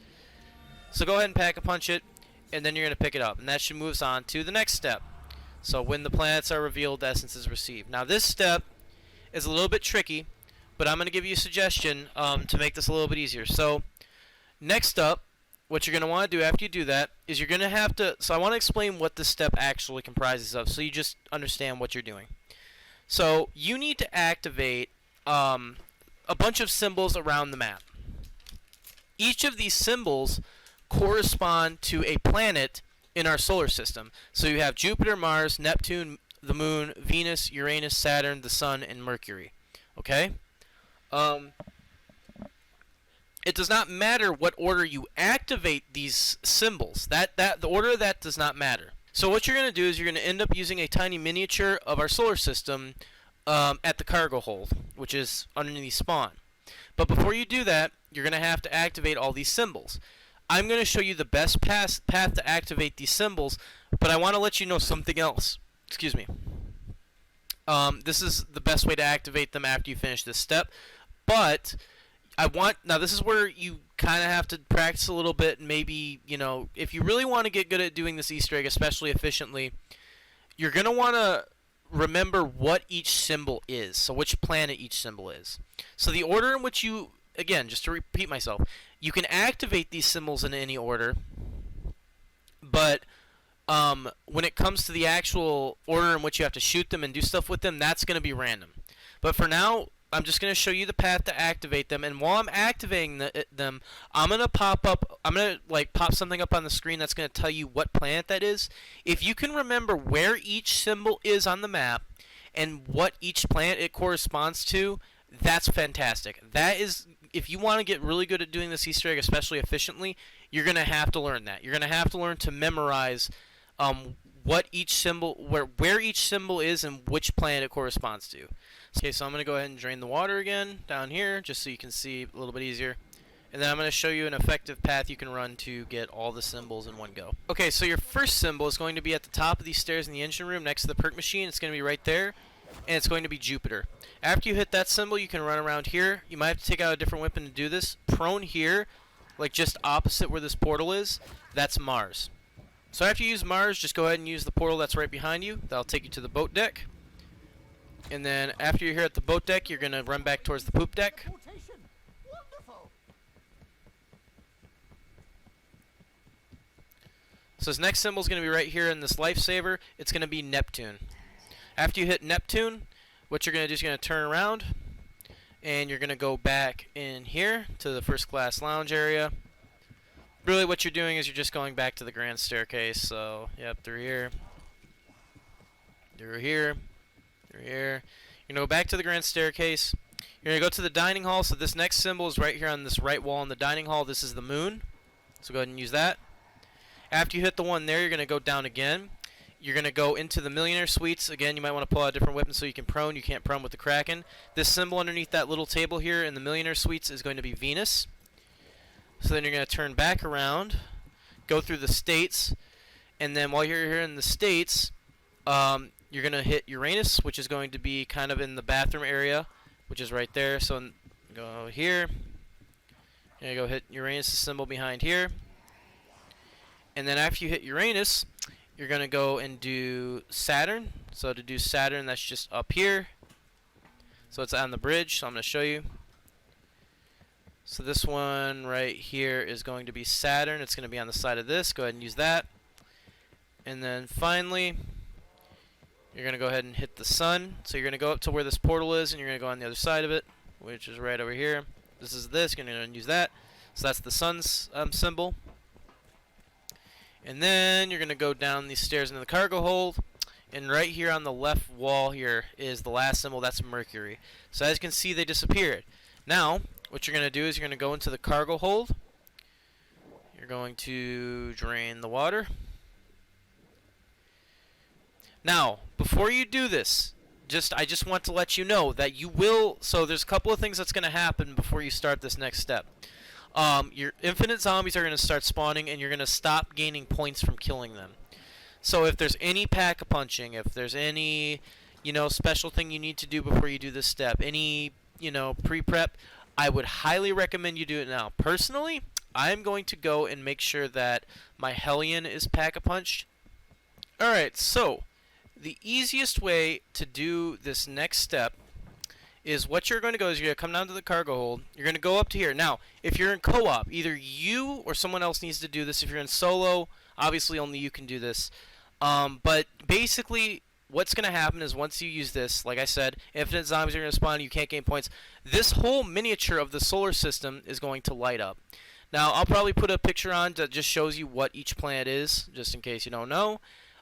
A: So go ahead and pack-a-punch it, and then you're going to pick it up. And that should move us on to the next step. So when the planets are revealed, the essence is received. Now this step is a little bit tricky, but I'm going to give you a suggestion to make this a little bit easier. So next up, what you're going to want to do after you do that is you're going to have to... So I want to explain what this step actually comprises of, so you just understand what you're doing. So you need to activate a bunch of symbols around the map. Each of these symbols correspond to a planet in our solar system. So you have Jupiter, Mars, Neptune, the Moon, Venus, Uranus, Saturn, the Sun, and Mercury. Okay? it does not matter what order you activate these symbols. The order of that does not matter. So what you're going to do is you're going to end up using a tiny miniature of our solar system at the cargo hold, which is underneath spawn. But before you do that, you're going to have to activate all these symbols. I'm going to show you the best path to activate these symbols, but I want to let you know something else. Excuse me. This is the best way to activate them after you finish this step. But now this is where you kind of have to practice a little bit. Maybe, if you really want to get good at doing this Easter egg, especially efficiently, you're going to want to remember what each symbol is. So which planet each symbol is. So the order in which you, again, just to repeat myself, you can activate these symbols in any order, but when it comes to the actual order in which you have to shoot them and do stuff with them, that's going to be random. But for now, I'm just going to show you the path to activate them, and while I'm activating them, I'm going to pop something up on the screen that's going to tell you what planet that is. If you can remember where each symbol is on the map and what each planet it corresponds to, that's fantastic. That is, if you want to get really good at doing this Easter egg, especially efficiently, you're going to have to learn that. You're going to have to learn to memorize what each symbol, where each symbol is and which planet it corresponds to. Okay, so I'm going to go ahead and drain the water again down here, just so you can see a little bit easier. And then I'm going to show you an effective path you can run to get all the symbols in one go. Okay, so your first symbol is going to be at the top of these stairs in the engine room next to the perk machine. It's going to be right there, and it's going to be Jupiter. After you hit that symbol, you can run around here. You might have to take out a different weapon to do this. Prone here, like just opposite where this portal is, that's Mars. So after you use Mars, just go ahead and use the portal that's right behind you. That'll take you to the boat deck. And then after you're here at the boat deck, you're going to run back towards the poop deck. So this next symbol is going to be right here in this lifesaver. It's going to be Neptune. After you hit Neptune, what you're going to do is you're going to turn around, and you're going to go back in here to the first class lounge area. Really what you're doing is you're just going back to the grand staircase. So, yep, through here, through here, through here. You're going to go back to the grand staircase. You're going to go to the dining hall. So this next symbol is right here on this right wall in the dining hall. This is the moon. So go ahead and use that. After you hit the one there, you're going to go down again. You're going to go into the millionaire suites. Again, you might want to pull out a different weapon so you can prone. You can't prone with the Kraken. This symbol underneath that little table here in the millionaire suites is going to be Venus. So then you're going to turn back around, go through the states, and then while you're here in the states, you're going to hit Uranus, which is going to be kind of in the bathroom area, which is right there. So go here. You're going to go hit Uranus' symbol behind here. And then after you hit Uranus, you're going to go and do Saturn. So to do Saturn, that's just up here. So it's on the bridge, so I'm going to show you. So this one right here is going to be Saturn. It's going to be on the side of this. Go ahead and use that. And then finally, you're going to go ahead and hit the sun. So you're going to go up to where this portal is, and you're going to go on the other side of it, which is right over here. This is this. You're going to use that. So that's the sun's symbol. And then you're going to go down these stairs into the cargo hold. And right here on the left wall here is the last symbol. That's Mercury. So as you can see, they disappeared. Now, what you're going to do is you're going to go into the cargo hold. You're going to drain the water. Now, before you do this, I just want to let you know that you will... So there's a couple of things that's going to happen before you start this next step. Your infinite zombies are going to start spawning, and you're going to stop gaining points from killing them. So if there's any pack-a-punching, if there's any, special thing you need to do before you do this step, any, pre-prep, I would highly recommend you do it now. Personally, I'm going to go and make sure that my Hellion is pack-a-punched. Alright, so the easiest way to do this next step is what you're going to go is you're going to come down to the cargo hold. You're going to go up to here. Now, if you're in co-op, either you or someone else needs to do this. If you're in solo, obviously only you can do this. But basically, what's going to happen is once you use this, like I said, infinite zombies are going to spawn, you can't gain points. This whole miniature of the solar system is going to light up. Now, I'll probably put a picture on that just shows you what each planet is, just in case you don't know.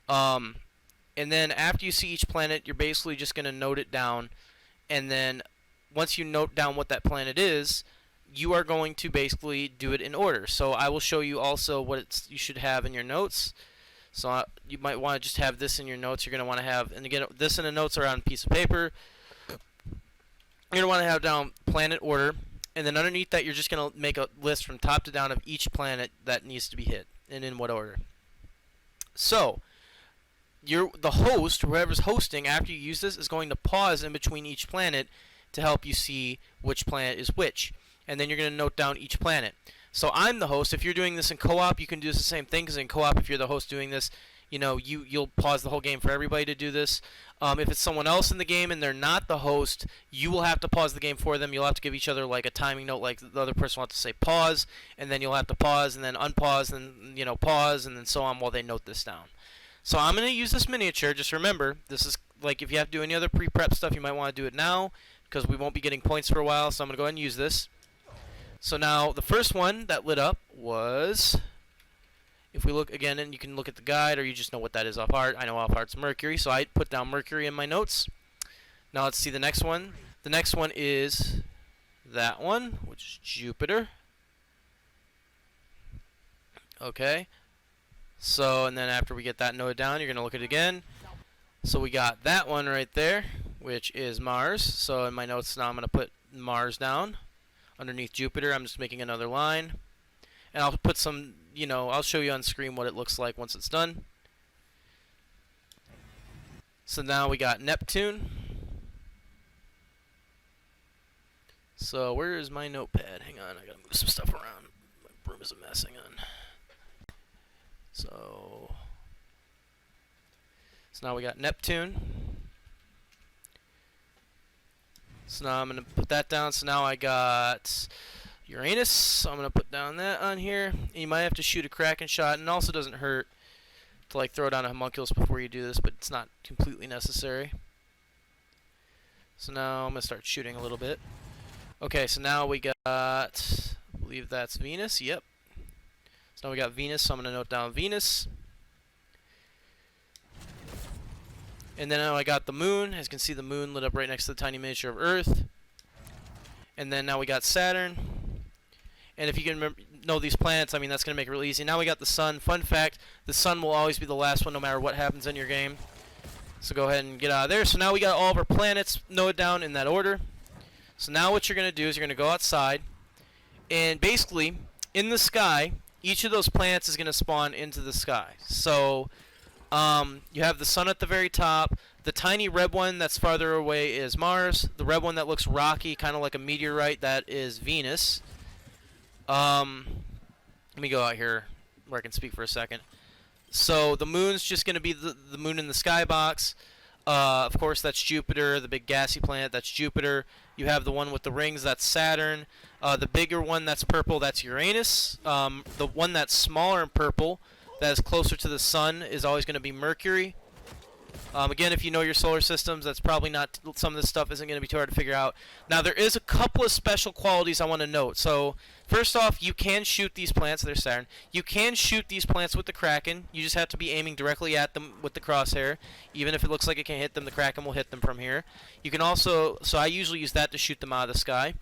A: And then after you see each planet, you're basically just going to note it down. And then once you note down what that planet is, you are going to basically do it in order. So I will show you also what you should have in your notes. So you might want to just have this in your notes. You're going to want to have, and again, this in the notes are on a piece of paper. You're going to want to have down planet order, and then underneath that you're just going to make a list from top to down of each planet that needs to be hit, and in what order. So the host, whoever's hosting, after you use this, is going to pause in between each planet to help you see which planet is which. And then you're going to note down each planet. So I'm the host. If you're doing this in co-op, you can do the same thing, because in co-op, if you're the host doing this, you know, you'll pause the whole game for everybody to do this. If it's someone else in the game and they're not the host, you will have to pause the game for them. You'll have to give each other like a timing note, like the other person will have to say pause, and then you'll have to pause and then unpause and, you know, pause and then so on while they note this down. So I'm going to use this miniature. Just remember, this is like if you have to do any other pre-prep stuff, you might want to do it now, because we won't be getting points for a while. So I'm going to go ahead and use this. So now the first one that lit up was, if we look again, and you can look at the guide, or you just know what that is off heart. I know off heart's Mercury, so I put down Mercury in my notes. Now let's see the next one. The next one is that one, which is Jupiter. Okay. So, and then after we get that noted down, you're going to look at it again. So we got that one right there, which is Mars. So in my notes now I'm going to put Mars down. Underneath Jupiter, I'm just making another line. And I'll put some, you know, I'll show you on screen what it looks like once it's done. So now we got Neptune. So where is my notepad? Hang on, I gotta move some stuff around. My room is a mess, hang on. So now we got Neptune. So now I'm going to put that down. So now I got Uranus. So I'm going to put down that on here. And you might have to shoot a Kraken shot. And it also doesn't hurt to like throw down a homunculus before you do this, but it's not completely necessary. So now I'm going to start shooting a little bit. Okay, so now we got, I believe that's Venus. Yep. So now we got Venus, so I'm going to note down Venus. And then now I got the moon. As you can see, the moon lit up right next to the tiny miniature of Earth. And then now we got Saturn. And if you can know these planets, I mean, that's going to make it really easy. Now we got the sun. Fun fact, the sun will always be the last one no matter what happens in your game. So go ahead and get out of there. So now we got all of our planets noted down in that order. So now what you're going to do is you're going to go outside. And basically, in the sky, each of those planets is going to spawn into the sky. So you have the sun at the very top. The tiny red one that's farther away is Mars. The red one that looks rocky, kind of like a meteorite, that is Venus. Let me go out here where I can speak for a second. So the moon's just going to be the moon in the skybox. Of course, that's Jupiter, the big gassy planet. That's Jupiter. You have the one with the rings. That's Saturn. The bigger one that's purple. That's Uranus. The one that's smaller and purple, that is closer to the sun, is always going to be Mercury. Again, if you know your solar systems, that's probably not, some of this stuff isn't going to be too hard to figure out. Now, there is a couple of special qualities I want to note. So, first off, you can shoot these plants. There's Saturn. You can shoot these plants with the Kraken. You just have to be aiming directly at them with the crosshair. Even if it looks like it can't hit them, the Kraken will hit them from here. You can also, so I usually use that to shoot them out of the sky.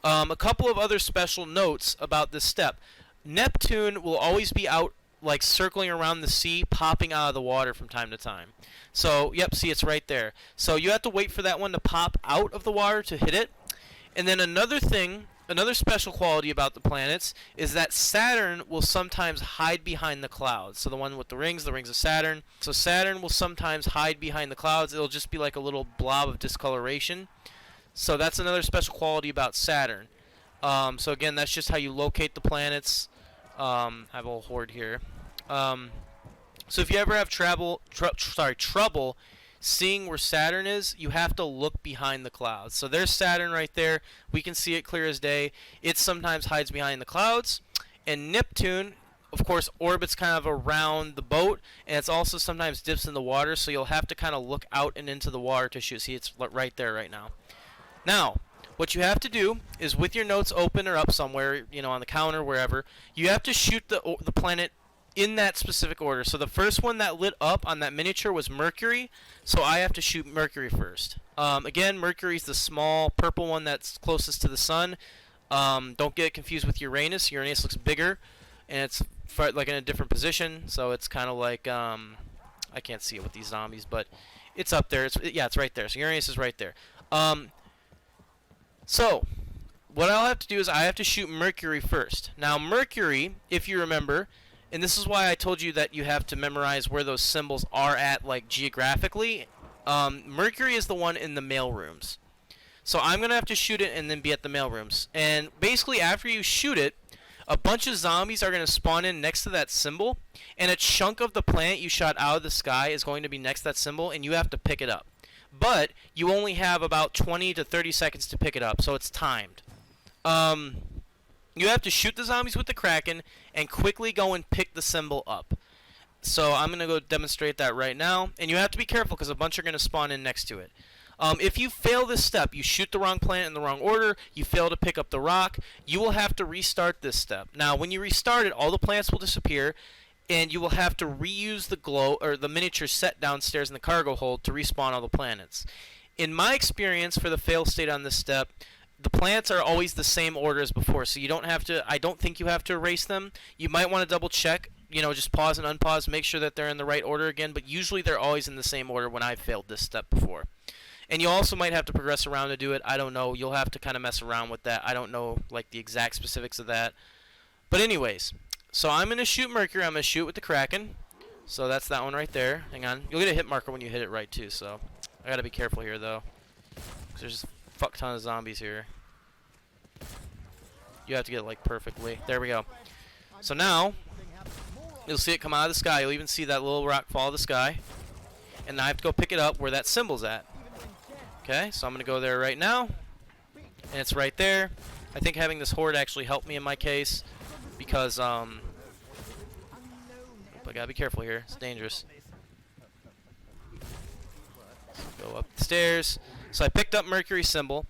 A: A couple of other special notes about this step. Neptune will always be out, like circling around the sea, popping out of the water from time to time. So, yep, see, it's right there. So you have to wait for that one to pop out of the water to hit it. And then another thing, another special quality about the planets is that Saturn will sometimes hide behind the clouds. So the one with the rings of Saturn. So Saturn will sometimes hide behind the clouds. It'll just be like a little blob of discoloration. So that's another special quality about Saturn. So again, that's just how you locate the planets. I have a whole horde here. So if you ever have trouble seeing where Saturn is, you have to look behind the clouds. So there's Saturn right there. We can see it clear as day. It sometimes hides behind the clouds. And Neptune, of course, orbits kind of around the boat, and it's also sometimes dips in the water, so you'll have to kind of look out and into the water to shoot. See, it's right there right now. Now, what you have to do is, with your notes open or up somewhere, you know, on the counter, wherever, you have to shoot the planet in that specific order. So the first one that lit up on that miniature was Mercury, so I have to shoot Mercury first. Again, Mercury's the small purple one that's closest to the sun. Don't get confused with Uranus. Uranus looks bigger, and it's like in a different position, so it's kind of like I can't see it with these zombies, but it's up there. Yeah, it's right there. So Uranus is right there. So what I'll have to do is I have to shoot Mercury first. Now Mercury, if you remember, and this is why I told you that you have to memorize where those symbols are at, like geographically. Mercury is the one in the mail rooms. So I'm going to have to shoot it and then be at the mail rooms. And basically after you shoot it, a bunch of zombies are going to spawn in next to that symbol, and a chunk of the planet you shot out of the sky is going to be next to that symbol, and you have to pick it up. But you only have about 20 to 30 seconds to pick it up, so it's timed. You have to shoot the zombies with the Kraken and quickly go and pick the symbol up. So I'm going to go demonstrate that right now, and you have to be careful because a bunch are going to spawn in next to it. If you fail this step, you shoot the wrong planet in the wrong order, you fail to pick up the rock, you will have to restart this step. Now, when you restart it, all the planets will disappear, and you will have to reuse the glow or the miniature set downstairs in the cargo hold to respawn all the planets. In my experience, for the fail state on this step, the planets are always the same order as before, so you don't have to. I don't think you have to erase them. You might want to double check. You know, just pause and unpause, make sure that they're in the right order again. But usually they're always in the same order when I've failed this step before. And you also might have to progress around to do it. I don't know. You'll have to kind of mess around with that. I don't know like the exact specifics of that. But anyways, so I'm going to shoot Mercury. I'm going to shoot with the Kraken. So that's that one right there. Hang on. You'll get a hit marker when you hit it right too. So I got to be careful here though. 'Cause there's a fuck ton of zombies here. You have to get it like perfectly. There we go. So now you'll see it come out of the sky. You'll even see that little rock fall out of the sky. And I have to go pick it up where that symbol's at. Okay, so I'm going to go there right now, and it's right there. I think having this horde actually helped me in my case, because, I got to be careful here. It's dangerous. Go up the stairs. So I picked up Mercury's symbol.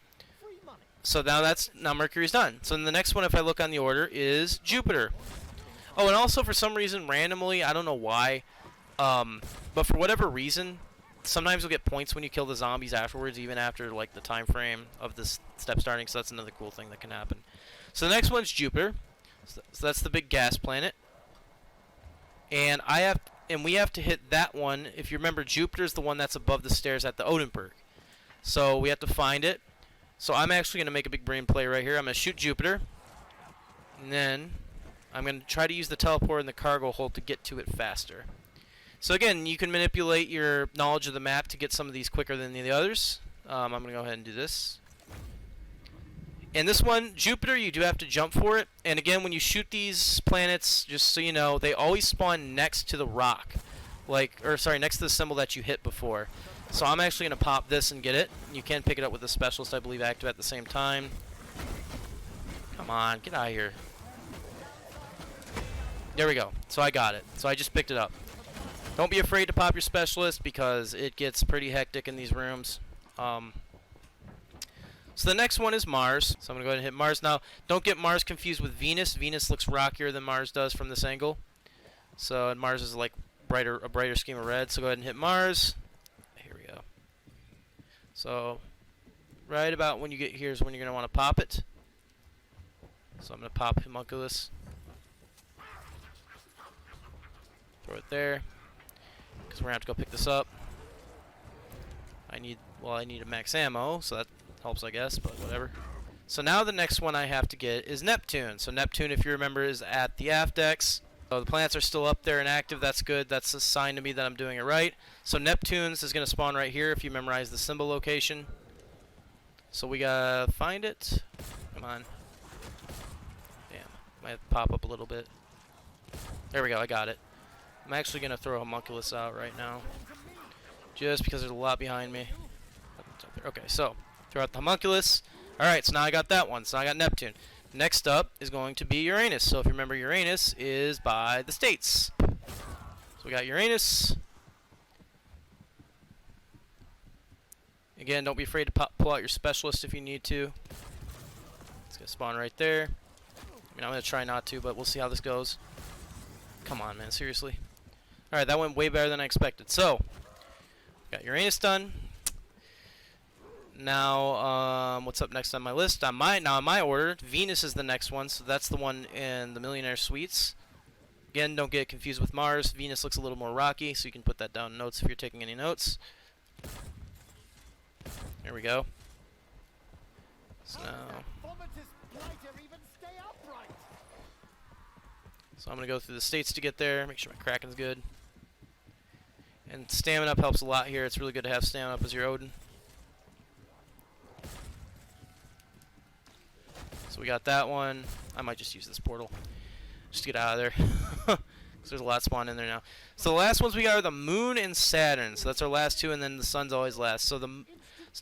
A: So now Mercury's done. So then the next one, if I look on the order, is Jupiter. Oh, and also for some reason, randomly, I don't know why, but for whatever reason, sometimes you'll get points when you kill the zombies afterwards, even after like the time frame of this step starting. So that's another cool thing that can happen. So the next one's Jupiter. So that's the big gas planet. And we have to hit that one. If you remember, Jupiter's the one that's above the stairs at the Odenberg. So we have to find it. So I'm actually going to make a big brain play right here. I'm going to shoot Jupiter, and then I'm going to try to use the teleport and the cargo hold to get to it faster. So again, you can manipulate your knowledge of the map to get some of these quicker than the others. I'm going to go ahead and do this. And this one, Jupiter, you do have to jump for it. And again, when you shoot these planets, just so you know, they always spawn next to the rock. Next to the symbol that you hit before. So I'm actually going to pop this and get it. You can pick it up with the specialist, I believe, active at the same time. Come on, get out of here. There we go. So I got it. So I just picked it up. Don't be afraid to pop your specialist because it gets pretty hectic in these rooms. So the next one is Mars. So I'm going to go ahead and hit Mars. Now, don't get Mars confused with Venus. Venus looks rockier than Mars does from this angle. So and Mars is like a brighter scheme of red. So go ahead and hit Mars. Here we go. So right about when you get here is when you're going to want to pop it. So I'm going to pop Homunculus. Throw it there. Because we're going to have to go pick this up. I need a max ammo, so that helps, I guess, but whatever. So now the next one I have to get is Neptune. So Neptune, if you remember, is at the aft decks. So the planets are still up there and active. That's good. That's a sign to me that I'm doing it right. So Neptune's is going to spawn right here if you memorize the symbol location. So we got to find it. Come on. Damn. Might have to pop up a little bit. There we go. I got it. I'm actually going to throw a Homunculus out right now, just because there's a lot behind me. Okay, so throw out the Homunculus. Alright, so now I got that one. So now I got Neptune. Next up is going to be Uranus. So if you remember, Uranus is by the States. So we got Uranus. Again, don't be afraid to pull out your specialist if you need to. It's going to spawn right there. I mean, I'm going to try not to, but we'll see how this goes. Come on, man, seriously. Alright, that went way better than I expected. So, got Uranus done. Now, what's up next on my list? On my order, Venus is the next one, so that's the one in the Millionaire Suites. Again, don't get confused with Mars. Venus looks a little more rocky, so you can put that down in notes if you're taking any notes. There we go. So I'm going to go through the states to get there, make sure my Kraken's good. And stamina up helps a lot here. It's really good to have stamina up as your Odin. So we got that one. I might just use this portal just to get out of there. Because there's a lot spawned in there now. So the last ones we got are the Moon and Saturn. So that's our last two, and then the Sun's always last. So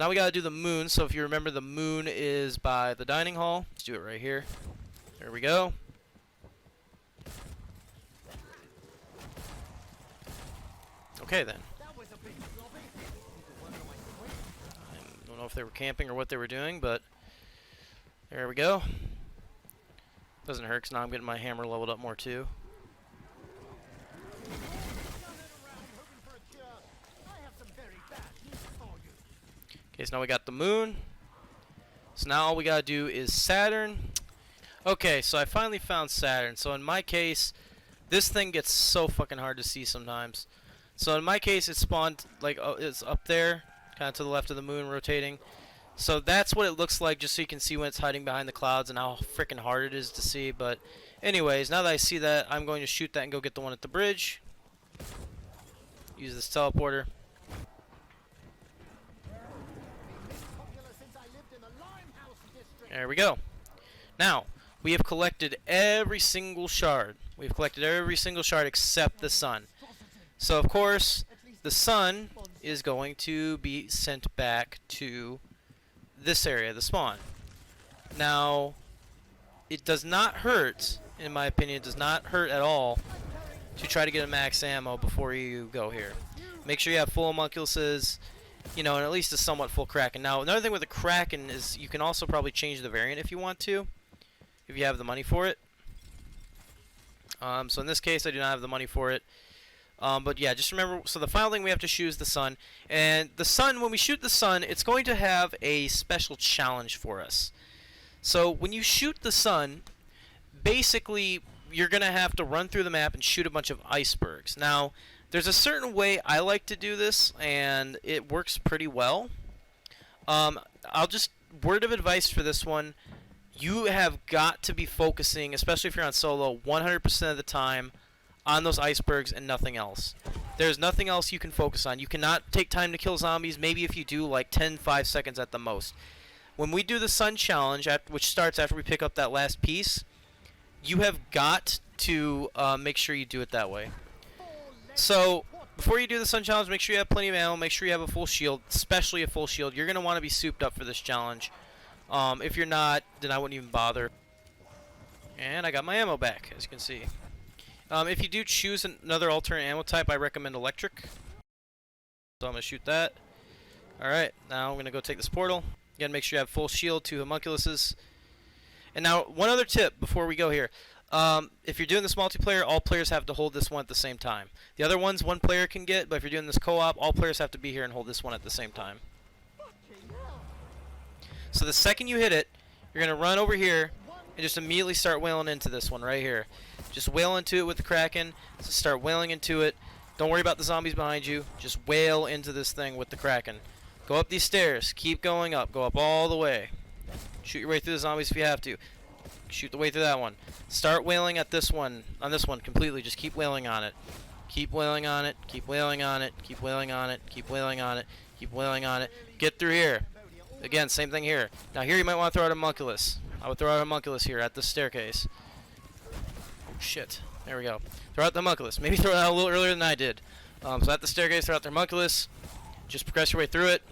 A: now we got to do the Moon. So if you remember, the Moon is by the dining hall. Let's do it right here. There we go. Okay then. I don't know if they were camping or what they were doing, but there we go. Doesn't hurt because now I'm getting my hammer leveled up more too. Okay, so now we got the Moon. So now all we gotta do is Saturn. Okay, so I finally found Saturn. So in my case, this thing gets so fucking hard to see sometimes. So in my case, it spawned like it's up there, kind of to the left of the Moon, rotating. So that's what it looks like, just so you can see when it's hiding behind the clouds and how freaking hard it is to see. But anyways, now that I see that, I'm going to shoot that and go get the one at the bridge. Use this teleporter. There we go. Now, we have collected every single shard. We've collected every single shard except the Sun. So, of course, the Sun is going to be sent back to this area, the spawn. Now, it does not hurt, in my opinion, it does not hurt at all to try to get a max ammo before you go here. Make sure you have full homunculuses, you know, and at least a somewhat full Kraken. Now, another thing with the Kraken is you can also probably change the variant if you want to, if you have the money for it. So in this case, I do not have the money for it. But yeah, just remember, so the final thing we have to shoot is the Sun. And the Sun, when we shoot the Sun, it's going to have a special challenge for us. So when you shoot the Sun, basically, you're going to have to run through the map and shoot a bunch of icebergs. Now, there's a certain way I like to do this, and it works pretty well. I'll just, word of advice for this one, you have got to be focusing, especially if you're on solo, 100% of the time on those icebergs and nothing else. There's nothing else you can focus on. You cannot take time to kill zombies. Maybe if you do, like 5 seconds at the most. When we do the Sun challenge, which starts after we pick up that last piece, you have got to make sure you do it that way. So before you do the Sun challenge, make sure you have plenty of ammo. Make sure you have a full shield, especially a full shield. You're going to want to be souped up for this challenge. If you're not, then I wouldn't even bother. And I got my ammo back, as you can see. If you do choose another alternate ammo type, I recommend electric. So I'm going to shoot that. Alright, now I'm going to go take this portal. Again, make sure you have full shield, 2 homunculuses. And now, one other tip before we go here. If you're doing this multiplayer, all players have to hold this one at the same time. The other ones, one player can get, but if you're doing this co-op, all players have to be here and hold this one at the same time. So the second you hit it, you're going to run over here and just immediately start wailing into this one right here. Just wail into it with the Kraken. So start wailing into it. Don't worry about the zombies behind you. Just wail into this thing with the Kraken. Go up these stairs. Keep going up. Go up all the way. Shoot your way through the zombies if you have to. Shoot the way through that one. Start wailing at this one. On this one completely. Just keep wailing on it. Keep wailing on it. Keep wailing on it. Keep wailing on it. Keep wailing on it. Keep wailing on it. Get through here. Again, same thing here. Now here you might want to throw out a homunculus. I would throw out a homunculus here at the staircase. Shit. There we go. Throw out the homunculus. Maybe throw it out a little earlier than I did. So at the staircase, throw out the homunculus. Just progress your way through it.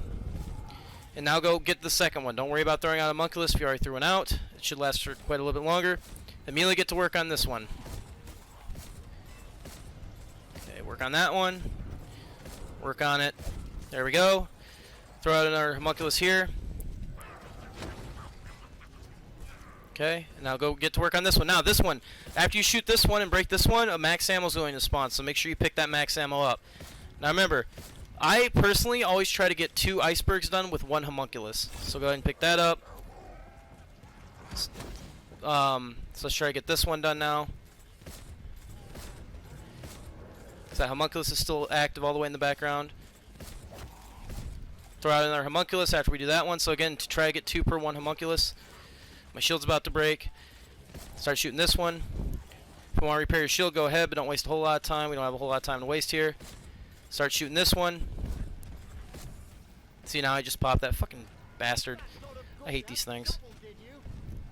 A: And now go get the second one. Don't worry about throwing out a homunculus if you already threw one out. It should last for quite a little bit longer. Immediately get to work on this one. Okay, work on that one. Work on it. There we go. Throw out another homunculus here. Okay, and now go get to work on this one. Now this one, after you shoot this one and break this one, a max ammo is going to spawn, so make sure you pick that max ammo up. Now remember, I personally always try to get 2 icebergs done with 1 homunculus. So go ahead and pick that up. So let's try to get this one done now. So that homunculus is still active all the way in the background. Throw out another homunculus after we do that one. So again, to try to get 2 per 1 homunculus. My shield's about to break. Start shooting this one. If you want to repair your shield, go ahead, but don't waste a whole lot of time. We don't have a whole lot of time to waste here. Start shooting this one. See, now I just popped that fucking bastard. I hate these things.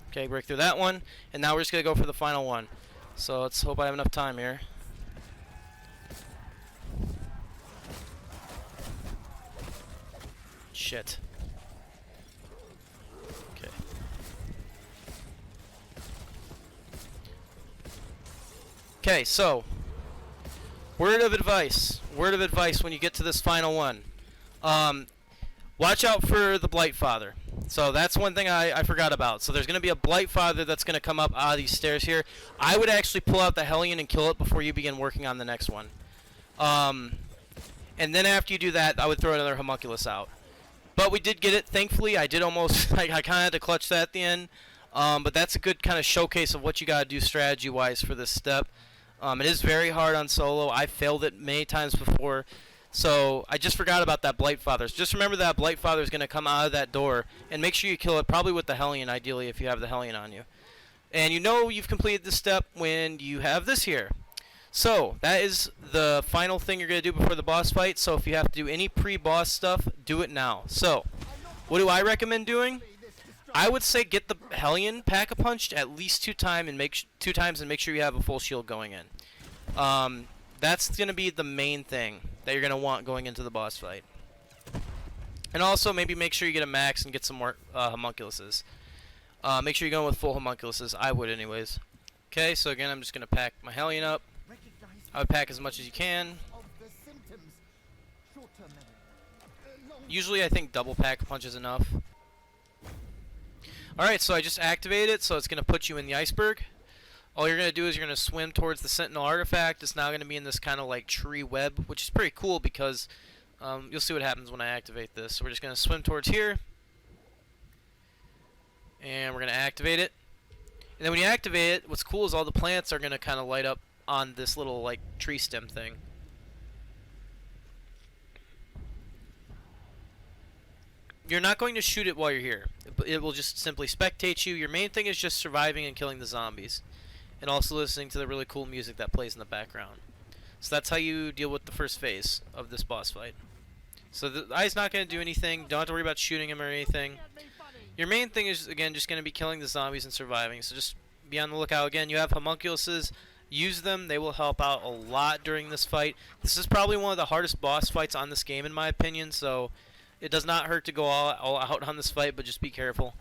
A: Okay, break through that one. And now we're just going to go for the final one. So let's hope I have enough time here. Shit. Okay. Okay, so word of advice when you get to this final one. Watch out for the Blight Father. So that's one thing I forgot about. So there's going to be a Blight Father that's going to come up out of these stairs here. I would actually pull out the Hellion and kill it before you begin working on the next one. And then after you do that, I would throw another homunculus out. But we did get it, thankfully. I did almost, I kind of had to clutch that at the end. But that's a good kind of showcase of what you got to do strategy-wise for this step. It is very hard on solo. I failed it many times before. So I just forgot about that Blight Father. Just remember that Blight Father is going to come out of that door. And make sure you kill it, probably with the Hellion, ideally, if you have the Hellion on you. And you know you've completed this step when you have this here. So that is the final thing you're going to do before the boss fight. So if you have to do any pre-boss stuff, do it now. So what do I recommend doing? I would say get the Hellion Pack-a-Punched at least 2 times and make sure you have a full shield going in. That's going to be the main thing that you're going to want going into the boss fight. And also maybe make sure you get a max and get some more homunculuses. Make sure you're going with full homunculuses. I would anyways. Okay, so again I'm just going to pack my Hellion up. I would pack as much as you can. Usually I think double Pack-a-Punch is enough. Alright, so I just activated it, so it's going to put you in the iceberg. All you're going to do is you're going to swim towards the Sentinel artifact. It's now going to be in this kind of like tree web, which is pretty cool because you'll see what happens when I activate this. So we're just going to swim towards here. And we're going to activate it. And then when you activate it, what's cool is all the plants are going to kind of light up on this little like tree stem thing. You're not going to shoot it while you're here. It will just simply spectate you. Your main thing is just surviving and killing the zombies. And also listening to the really cool music that plays in the background. So that's how you deal with the first phase of this boss fight. So the eye's not going to do anything. Don't have to worry about shooting him or anything. Your main thing is, again, just going to be killing the zombies and surviving. So just be on the lookout. Again, you have homunculuses. Use them. They will help out a lot during this fight. This is probably one of the hardest boss fights on this game, in my opinion. So it does not hurt to go all out on this fight, but just be careful.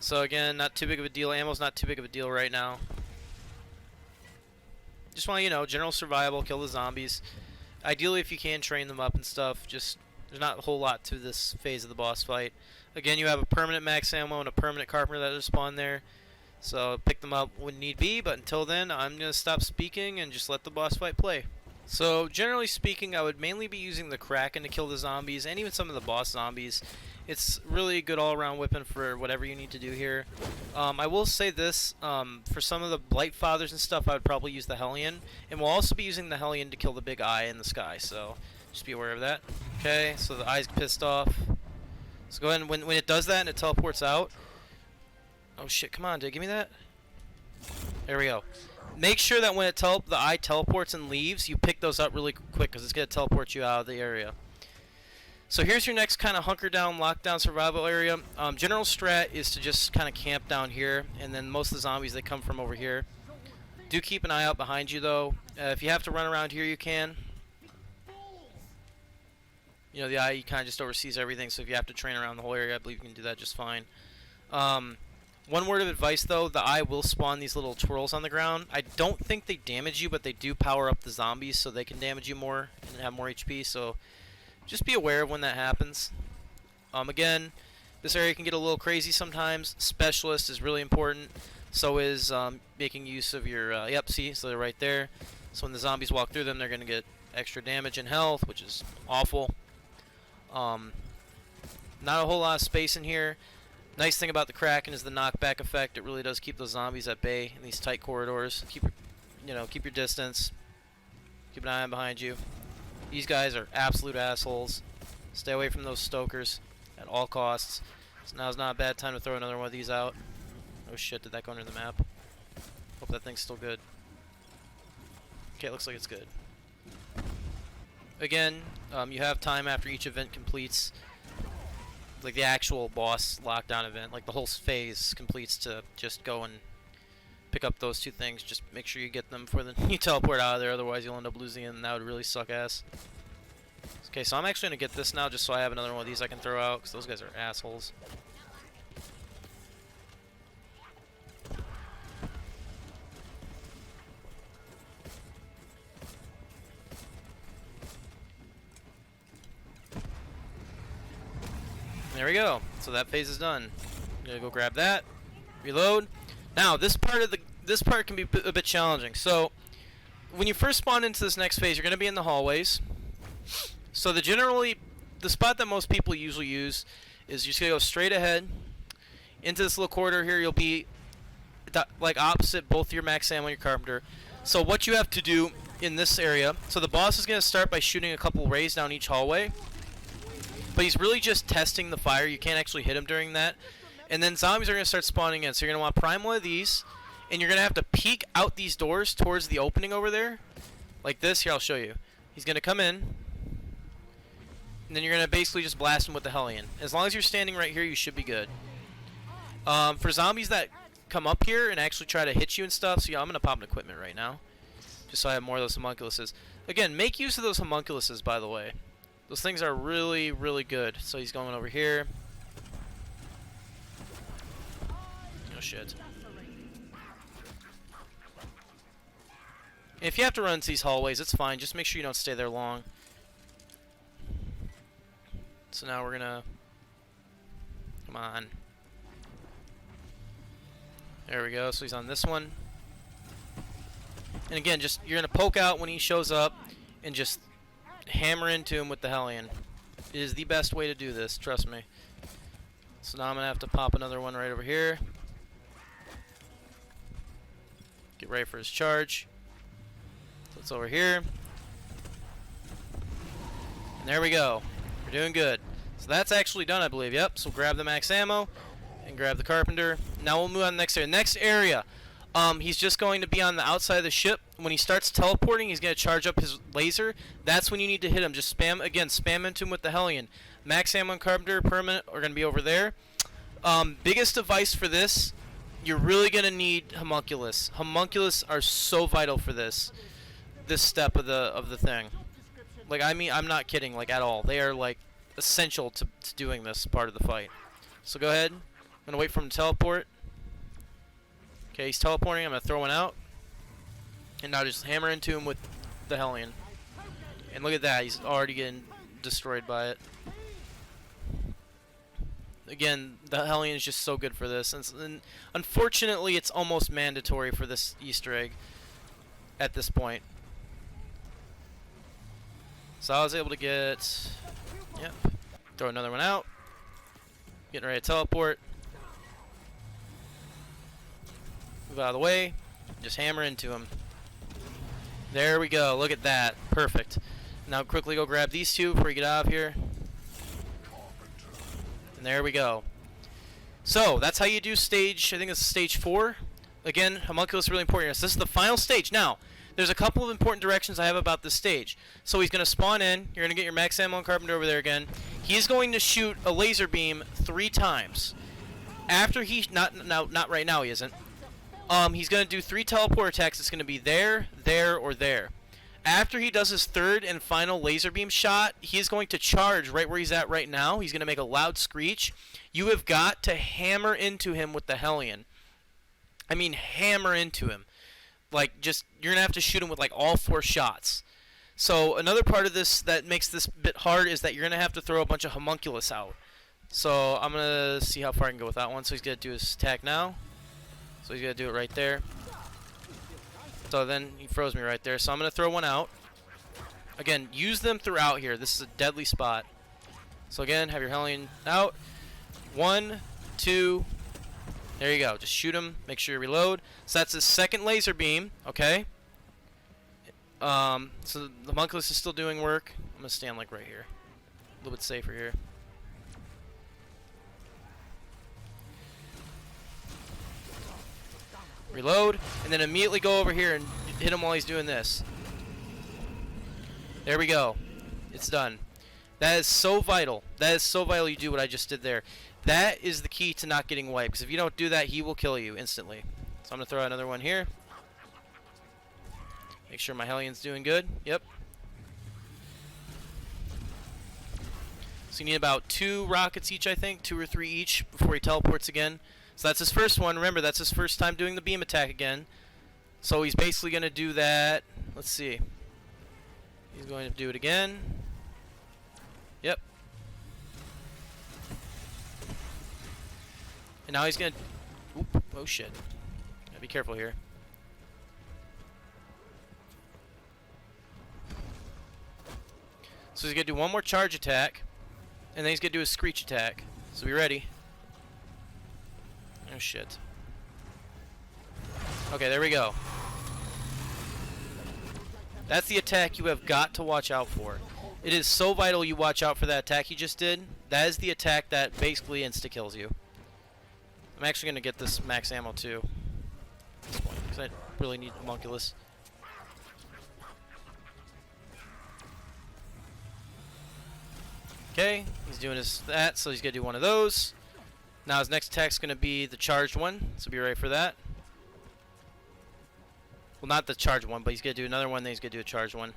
A: So again, not too big of a deal. Ammo's not too big of a deal right now. Just want to, you know, general survival, kill the zombies. Ideally, if you can, train them up and stuff. Just, there's not a whole lot to this phase of the boss fight. Again, you have a permanent max ammo and a permanent carpenter that will spawn there. So pick them up when need be, but until then, I'm going to stop speaking and just let the boss fight play. So generally speaking, I would mainly be using the Kraken to kill the zombies and even some of the boss zombies. It's really a good all-around weapon for whatever you need to do here. I will say this, for some of the Blight Fathers and stuff, I would probably use the Hellion. And we'll also be using the Hellion to kill the big eye in the sky, so just be aware of that. Okay, so the eye's pissed off. So go ahead and when it does that and it teleports out. Oh shit, come on, dude, give me that. There we go. Make sure that when the eye teleports and leaves, you pick those up really quick because it's going to teleport you out of the area. So here's your next kind of hunker down, lockdown survival area. General strat is to just kind of camp down here, and then most of the zombies, they come from over here. Do keep an eye out behind you though. If you have to run around here, you can. You know, the eye kind of just oversees everything, so if you have to train around the whole area, I believe you can do that just fine. One word of advice though, the eye will spawn these little twirls on the ground. I don't think they damage you, but they do power up the zombies so they can damage you more and have more HP, so just be aware of when that happens. Again, this area can get a little crazy sometimes. Specialist is really important. So is making use of your, yep, see, so they're right there. So when the zombies walk through them, they're going to get extra damage and health, which is awful. Not a whole lot of space in here. Nice thing about the Kraken is the knockback effect. It really does keep those zombies at bay in these tight corridors. Keep your distance. Keep an eye on behind you. These guys are absolute assholes. Stay away from those stokers at all costs. So now's not a bad time to throw another one of these out. Oh shit, did that go under the map? Hope that thing's still good. Okay, it looks like it's good. Again, you have time after each event completes. Like the actual boss lockdown event, like the whole phase completes to just go and pick up those two things. Just make sure you get them before you teleport out of there, otherwise you'll end up losing it, and that would really suck ass. Okay, so I'm actually going to get this now just so I have another one of these I can throw out, because those guys are assholes. There we go. So that phase is done. I'm gonna go grab that, reload. Now this part can be a bit challenging. So when you first spawn into this next phase, you're gonna be in the hallways. So the spot that most people usually use is you're just gonna go straight ahead into this little corridor here. You'll be like opposite both your max ammo and your carpenter. So what you have to do in this area, so the boss is gonna start by shooting a couple rays down each hallway. But he's really just testing the fire. You can't actually hit him during that. And then zombies are going to start spawning in. So you're going to want to prime one of these. And you're going to have to peek out these doors towards the opening over there. Like this. Here, I'll show you. He's going to come in. And then you're going to basically just blast him with the Hellion. As long as you're standing right here, you should be good. For zombies that come up here and actually try to hit you and stuff. So yeah, I'm going to pop an equipment right now. Just so I have more of those homunculuses. Again, make use of those homunculuses, by the way. Those things are really, really good. So he's going over here. Oh shit. If you have to run into these hallways, it's fine. Just make sure you don't stay there long. So now we're gonna... Come on. There we go. So he's on this one. And again, just you're gonna poke out when he shows up and just hammer into him with the Hellion. It is the best way to do this, trust me. So now I'm going to have to pop another one right over here. Get ready for his charge. So it's over here. And there we go. We're doing good. So that's actually done, I believe. Yep, so grab the max ammo and grab the carpenter. Now we'll move on to the next area. Next area, he's just going to be on the outside of the ship. When he starts teleporting, he's going to charge up his laser. That's when you need to hit him. Just spam into him with the Hellion. Max ammo and carpenter permanent are going to be over there. Biggest device for this, you're really going to need homunculus. Homunculus are so vital for this step of the thing. Like, I mean, I'm not kidding, like, at all. They are, like, essential to doing this part of the fight. So go ahead. I'm going to wait for him to teleport. Okay, he's teleporting. I'm going to throw one out. And now just hammer into him with the Hellion. And look at that. He's already getting destroyed by it. Again, the Hellion is just so good for this. And unfortunately, it's almost mandatory for this Easter egg at this point. So I was able to get... Yep. Throw another one out. Getting ready to teleport. Move out of the way. Just hammer into him. There we go. Look at that. Perfect. Now quickly go grab these two before you get out of here. And there we go. So that's how you do stage, I think it's stage 4. Again, homunculus is really important. So this is the final stage. Now, there's a couple of important directions I have about this stage. So he's going to spawn in. You're going to get your max ammo and carpenter over there again. He's going to shoot a laser beam 3 times. After he, not right now he isn't. He's going to do 3 teleport attacks. It's going to be there, or there. After he does his 3rd and final laser beam shot, he is going to charge right where he's at right now. He's going to make a loud screech. You have got to hammer into him with the Hellion. I mean, hammer into him. Like, just, you're going to have to shoot him with, like, all 4 shots. So, another part of this that makes this a bit hard is that you're going to have to throw a bunch of homunculus out. So, I'm going to see how far I can go with that one. So, he's going to do his attack now. So he's going to do it right there. So then he froze me right there. So I'm going to throw one out. Again, use them throughout here. This is a deadly spot. So again, have your Hellion out. 1, 2. There you go. Just shoot him. Make sure you reload. So that's his second laser beam. Okay. So the Monkless is still doing work. I'm gonna stand like right here, a little bit safer here. Reload, and then immediately go over here and hit him while he's doing this. There we go. It's done. That is so vital. That is so vital you do what I just did there. That is the key to not getting wiped, because if you don't do that, he will kill you instantly. So I'm going to throw out another one here. Make sure my Hellion's doing good. Yep. So you need about 2 rockets each, I think. 2 or 3 each before he teleports again. So that's his first one. Remember, that's his first time doing the beam attack again. So he's basically going to do that. Let's see. He's going to do it again. Yep. And now he's going to... Oop, oh, shit. Gotta be careful here. So he's going to do one more charge attack. And then he's going to do a screech attack. So be ready. Oh, shit. Okay, there we go. That's the attack you have got to watch out for. It is so vital you watch out for that attack he just did. That is the attack that basically insta-kills you. I'm actually going to get this max ammo too. At this point, because I really need Homunculus. Okay, he's doing that, so he's going to do one of those. Now his next attack's going to be the charged one, so be ready for that. Well, not the charged one, but he's going to do another one, then he's going to do a charged one.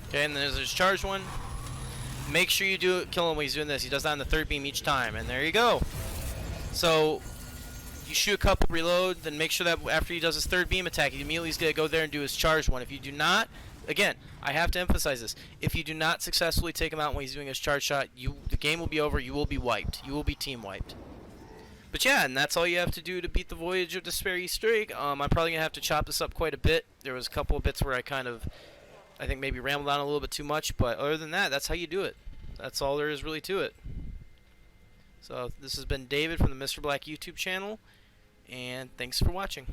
A: Okay, and then there's his charged one. Make sure you kill him when he's doing this. He does that on the 3rd beam each time, and there you go. So you shoot a couple, reload, then make sure that after he does his 3rd beam attack, he immediately is going to go there and do his charged one. If you do not, again, I have to emphasize this. If you do not successfully take him out when he's doing his charge shot, the game will be over. You will be wiped. You will be team wiped. But yeah, and that's all you have to do to beat the Voyage of Despair Easter egg. I'm probably going to have to chop this up quite a bit. There was a couple of bits where I think maybe rambled on a little bit too much, but other than that, that's how you do it. That's all there is really to it. So this has been David from the Mr. Black YouTube channel, and thanks for watching.